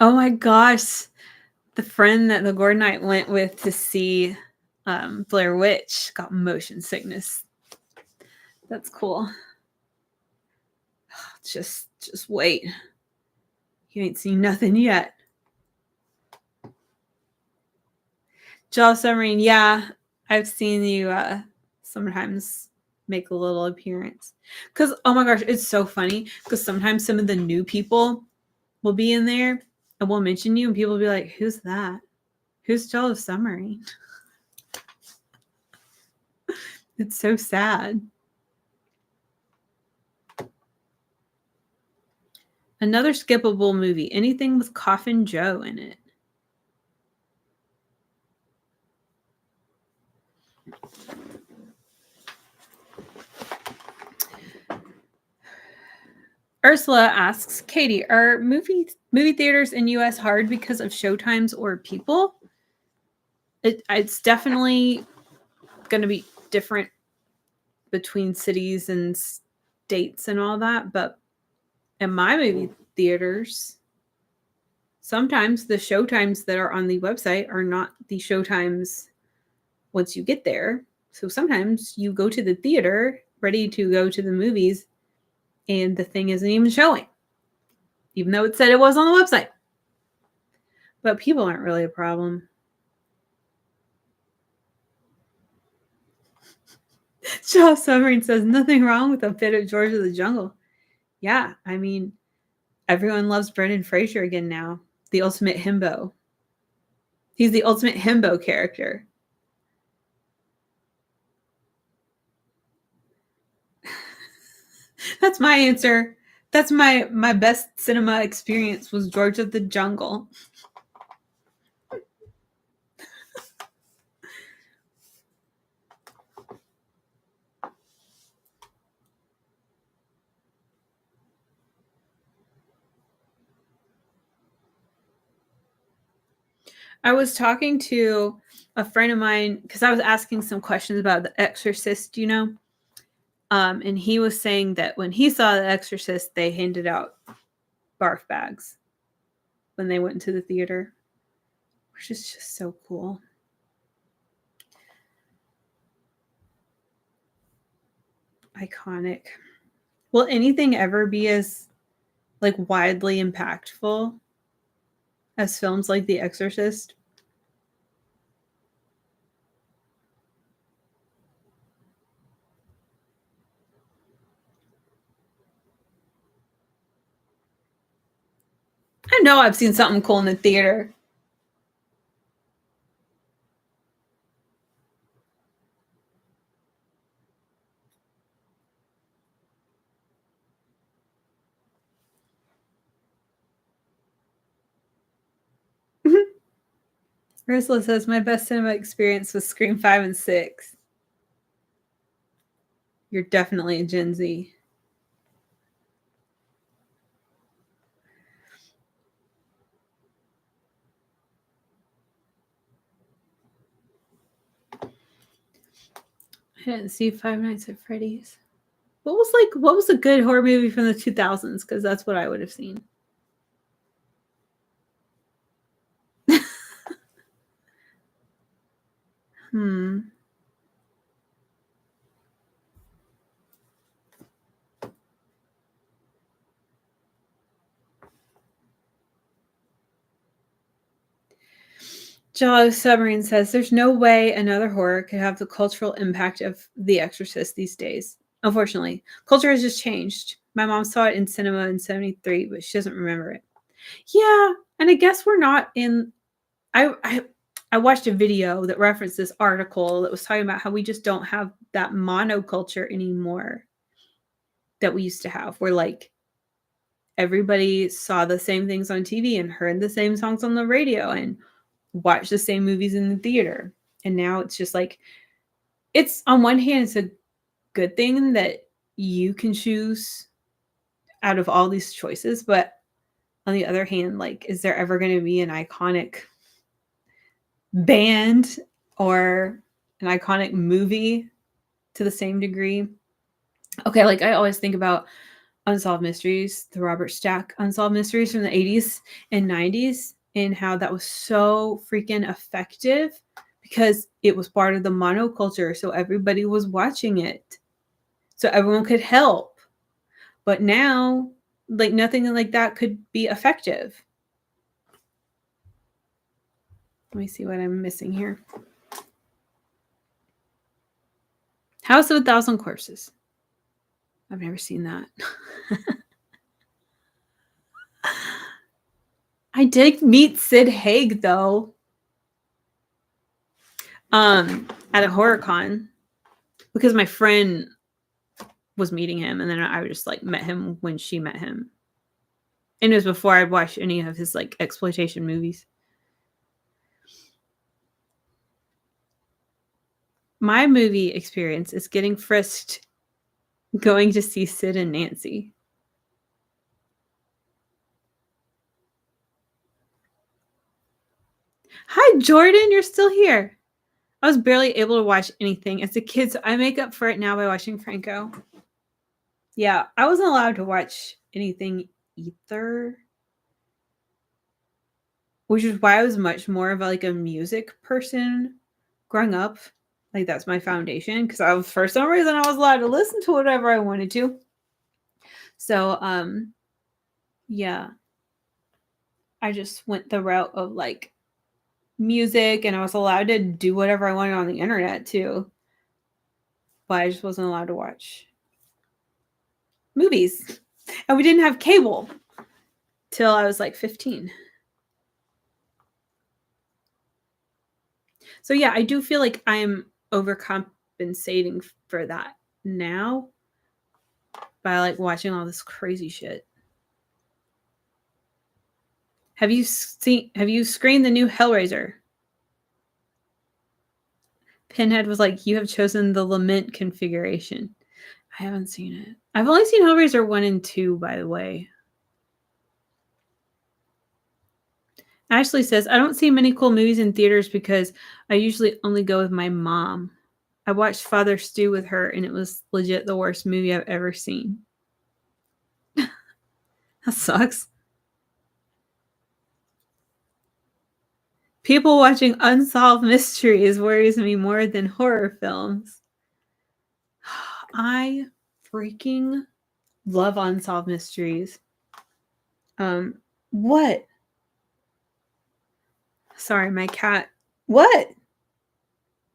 Oh my gosh. The friend that the Gordon Knight went with to see Blair Witch got motion sickness. That's cool. Just wait. You ain't seen nothing yet. Giallo Submarine, yeah. I've seen you sometimes make a little appearance. Because, oh my gosh, it's so funny. Because sometimes some of the new people will be in there and will mention you, and people will be like, "Who's that? Who's Giallo Submarine?" It's so sad. Another skippable movie. Anything with Coffin Joe in it. Ursula asks, Katie, are movie theaters in US hard because of showtimes or people? It's definitely going to be different between cities and states and all that, but in my movie theaters, sometimes the showtimes that are on the website are not the showtimes once you get there. So sometimes you go to the theater ready to go to the movies and the thing isn't even showing, even though it said it was on the website. But people aren't really a problem. Giallo Submarine says nothing wrong with a bit of George of the Jungle. Yeah, I mean, everyone loves Brendan Fraser again now. The ultimate himbo. He's the ultimate himbo character. That's my answer. That's my best cinema experience was George of the Jungle. I was talking to a friend of mine because I was asking some questions about The Exorcist, and he was saying that when he saw The Exorcist, they handed out barf bags when they went into the theater, which is just so cool. Iconic. Will anything ever be as widely impactful as films like The Exorcist? I know I've seen something cool in the theater. Ursula says, my best cinema experience was Scream 5 and 6. You're definitely a Gen Z. I didn't see Five Nights at Freddy's. What was a good horror movie from the 2000s? Because that's what I would have seen. Giallo Submarine says, there's no way another horror could have the cultural impact of The Exorcist these days. Unfortunately, culture has just changed. My mom saw it in cinema in 73, but she doesn't remember it. Yeah, and I guess we're not in... I watched a video that referenced this article that was talking about how we just don't have that monoculture anymore that we used to have, where like everybody saw the same things on TV and heard the same songs on the radio and watched the same movies in the theater. And now it's just like, it's on one hand, it's a good thing that you can choose out of all these choices, but on the other hand, like, is there ever going to be an iconic band or an iconic movie to the same degree? Okay, like I always think about Unsolved Mysteries, the Robert Stack Unsolved Mysteries from the 80s and 90s, and how that was so freaking effective because it was part of the monoculture. So everybody was watching it. So everyone could help. But now, like nothing like that could be effective. Let me see what I'm missing here. House of a Thousand Corpses. I've never seen that. I did meet Sid Haig though. At a horror con because my friend was meeting him and then I just like met him when she met him. And it was before I'd watched any of his like exploitation movies. My movie experience is getting frisked going to see Sid and Nancy. Hi, Jordan. You're still here. I was barely able to watch anything as a kid, so I make up for it now by watching Franco. Yeah, I wasn't allowed to watch anything either, which is why I was much more of like a music person growing up. Like that's my foundation because I was, for some reason, I was allowed to listen to whatever I wanted to. So, yeah, I just went the route of like music, and I was allowed to do whatever I wanted on the internet too. But I just wasn't allowed to watch movies, and we didn't have cable till I was like 15. So yeah, I do feel like I'm overcompensating for that now by like watching all this crazy shit. Have you screened the new Hellraiser? Pinhead was like, you have chosen the lament configuration. I haven't seen it. I've only seen Hellraiser 1 and 2, by the way. Ashley says, I don't see many cool movies in theaters because I usually only go with my mom. I watched Father Stew with her, and it was legit the worst movie I've ever seen. That sucks. People watching unsolved mysteries worries me more than horror films. I freaking love unsolved mysteries. What? Sorry, my cat. What?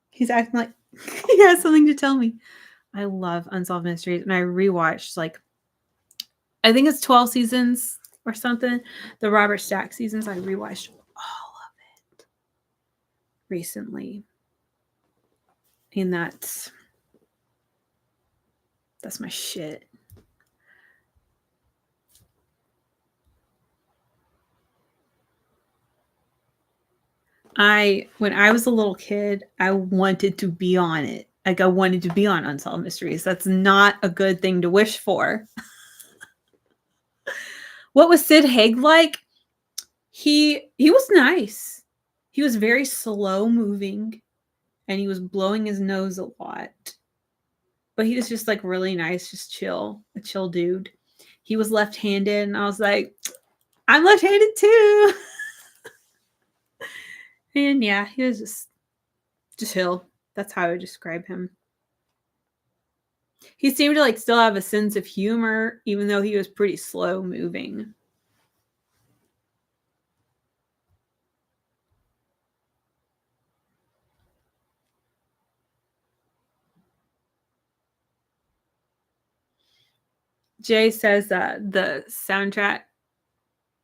He's acting like he has something to tell me. I love unsolved mysteries, and I rewatched like I think it's 12 seasons or something. The Robert Stack seasons. I rewatched all of it recently, and that's my shit. When I was a little kid, I wanted to be on it. Like I wanted to be on Unsolved Mysteries. That's not a good thing to wish for. What was Sid Haig like? He was nice. He was very slow moving and he was blowing his nose a lot. But he was just like really nice, just chill, a chill dude. He was left-handed and I was like, I'm left-handed too. And yeah, he was just chill. That's how I would describe him. He seemed to like still have a sense of humor, even though he was pretty slow moving. Jay says that the soundtrack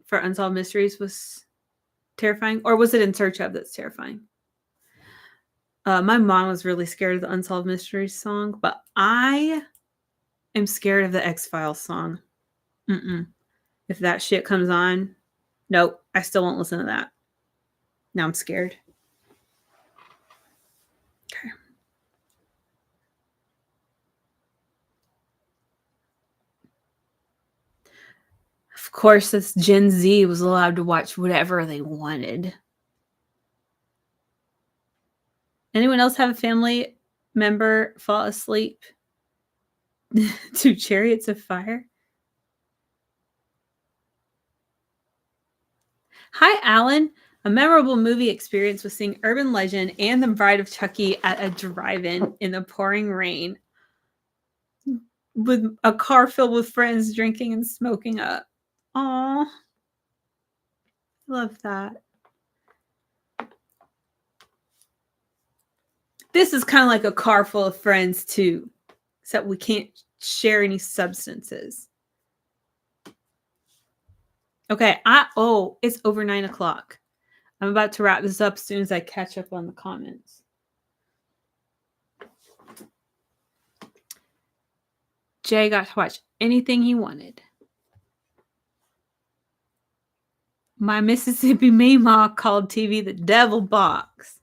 for Unsolved Mysteries was terrifying. Or was it In Search Of that's terrifying? My mom was really scared of the Unsolved Mysteries song, but I am scared of the X-Files song. Mm-mm. If that shit comes on, nope, I still won't listen to that. Now I'm scared. Okay. Of course, this Gen Z was allowed to watch whatever they wanted. Anyone else have a family member fall asleep to Chariots of Fire? Hi, Alan. A memorable movie experience was seeing Urban Legend and The Bride of Chucky at a drive-in in the pouring rain with a car filled with friends drinking and smoking up. Aw. Love that. This is kind of like a car full of friends, too, except we can't share any substances. Okay, it's over 9 o'clock. I'm about to wrap this up as soon as I catch up on the comments. Jay got to watch anything he wanted. My Mississippi Meemaw called TV the Devil Box.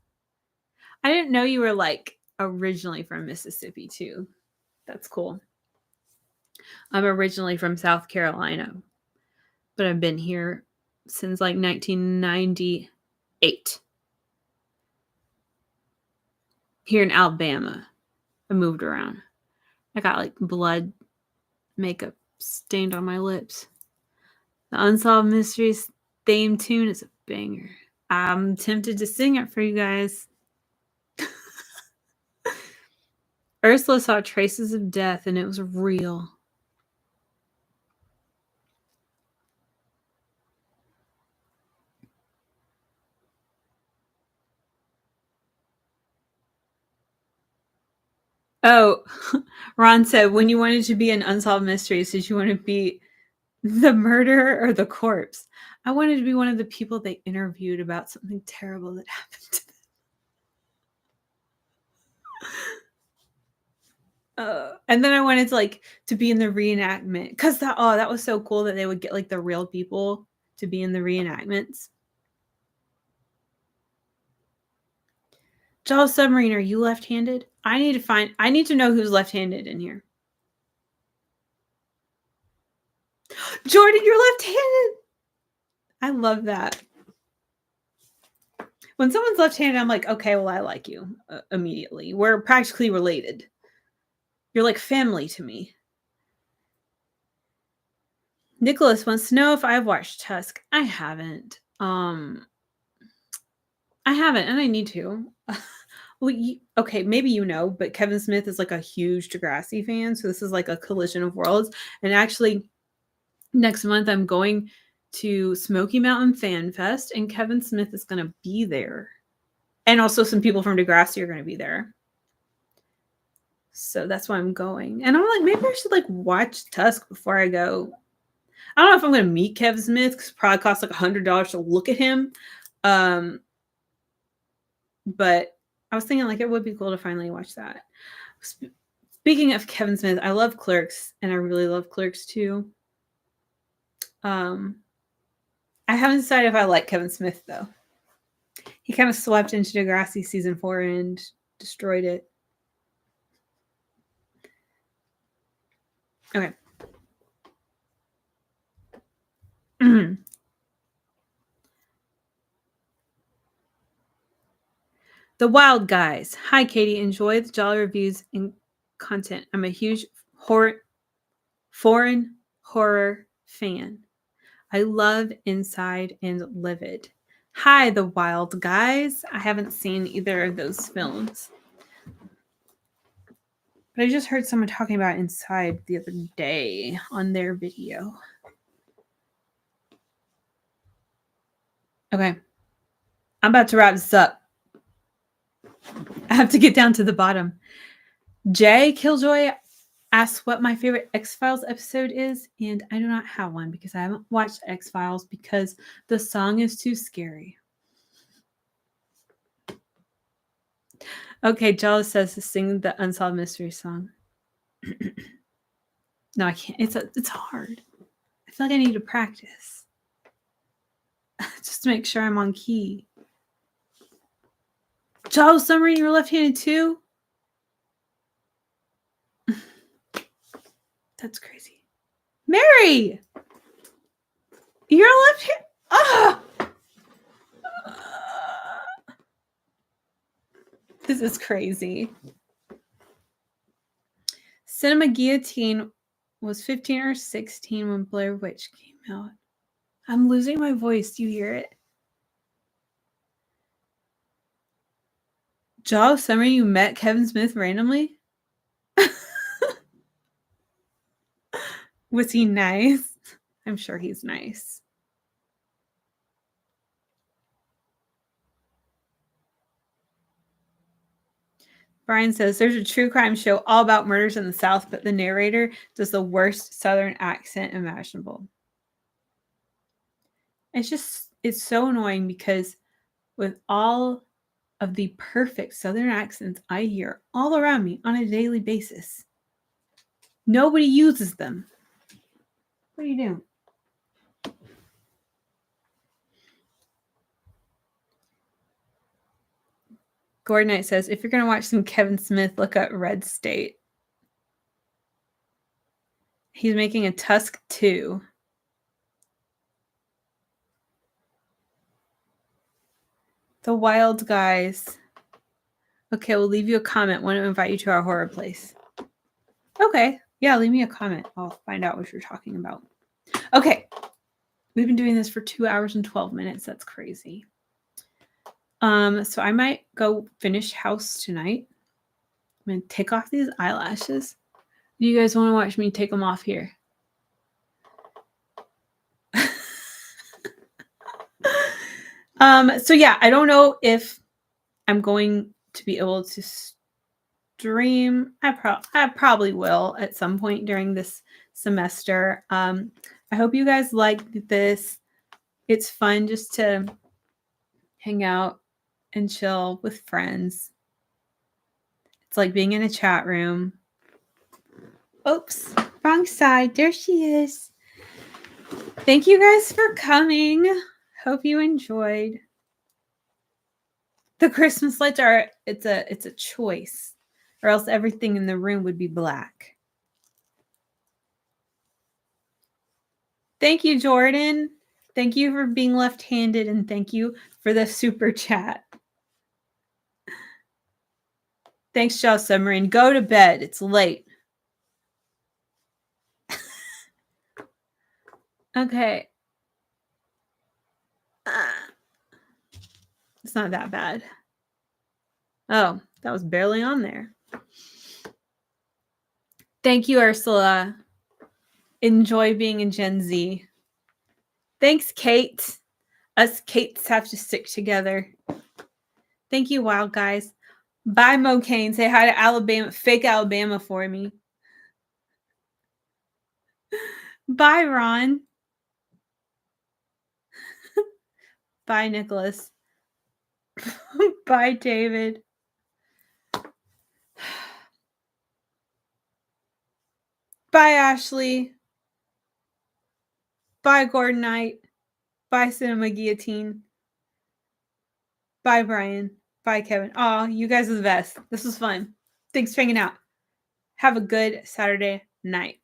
I didn't know you were like originally from Mississippi too. That's cool. I'm originally from South Carolina, but I've been here since like 1998. Here in Alabama, I moved around. I got like blood makeup stained on my lips. The Unsolved Mysteries theme tune is a banger. I'm tempted to sing it for you guys. Ursula saw traces of death and it was real. Oh, Ron said, when you wanted to be an Unsolved Mysteries, did you want to be the murderer or the corpse? I wanted to be one of the people they interviewed about something terrible that happened to them. And then I wanted to be in the reenactment because that was so cool that they would get like the real people to be in the reenactments. Giallo Submarine, are you left-handed? I need to know who's left-handed in here. Jordan, you're left-handed. I love that. When someone's left-handed, I'm like, okay, well, I like you immediately. We're practically related. You're like family to me. Nicholas wants to know if I've watched Tusk. I haven't. I haven't, and I need to. Well, okay, maybe you know, but Kevin Smith is like a huge Degrassi fan, so this is like a collision of worlds. And actually, next month I'm going to Smoky Mountain Fan Fest, and Kevin Smith is going to be there. And also some people from Degrassi are going to be there. So that's why I'm going. And I'm like, maybe I should like watch Tusk before I go. I don't know if I'm going to meet Kevin Smith because it probably costs like $100 to look at him. But I was thinking like it would be cool to finally watch that. Speaking of Kevin Smith, I love Clerks, and I really love Clerks too. I haven't decided if I like Kevin Smith though. He kind of swept into Degrassi season 4 and destroyed it. Okay. The Wild Guys. Hi, Katie. Enjoy the Jolly reviews and content. I'm a huge foreign horror fan. I love Inside and Livid. Hi, The Wild Guys. I haven't seen either of those films. But I just heard someone talking about Inside the other day on their video. Okay. I'm about to wrap this up. I have to get down to the bottom. Jay Killjoy, asked what my favorite X-Files episode is, and I do not have one because I haven't watched X-Files because the song is too scary. Okay, Giallo says to sing the Unsolved Mystery song. No, I can't. It's hard. I feel like I need to practice. Just to make sure I'm on key. Giallo, submarine, you're left-handed too? That's crazy. Mary! You're left-handed. Ah! This is crazy. Cinema Guillotine was 15 or 16 when Blair Witch came out. I'm losing my voice. Do you hear it? Giallo, summer, you met Kevin Smith randomly? Was he nice? I'm sure he's nice. Brian says there's a true crime show all about murders in the South, but the narrator does the worst Southern accent imaginable. It's so annoying because with all of the perfect Southern accents I hear all around me on a daily basis, nobody uses them. What are you doing? Gordon Knight says, if you're going to watch some Kevin Smith, look up Red State. He's making a Tusk 2. The Wild Guys. Okay, we'll leave you a comment. Want to invite you to our horror place. Okay. Yeah, leave me a comment. I'll find out what you're talking about. Okay. We've been doing this for 2 hours and 12 minutes. That's crazy. So I might go finish house tonight. I'm going to take off these eyelashes. Do you guys want to watch me take them off here? So yeah, I don't know if I'm going to be able to stream. I probably will at some point during this semester. I hope you guys like this. It's fun just to hang out and chill with friends. It's like being in a chat room. Oops, wrong side. There she is. Thank you guys for coming. Hope you enjoyed. The Christmas lights are it's a choice, or else everything in the room would be black. Thank you, Jordan. Thank you for being left-handed, and thank you for the super chat. Thanks, Shaw Submarine. Go to bed. It's late. Okay. It's not that bad. Oh, that was barely on there. Thank you, Ursula. Enjoy being a Gen Z. Thanks, Kate. Us Kates have to stick together. Thank you, Wild Guys. Bye, Mo Kane. Say hi to Alabama, fake Alabama for me. Bye, Ron. Bye, Nicholas. Bye, David. Bye, Ashley. Bye, Gordon Knight. Bye, Cinema Guillotine. Bye, Brian. Bye, Kevin. Oh, you guys are the best. This was fun. Thanks for hanging out. Have a good Saturday night.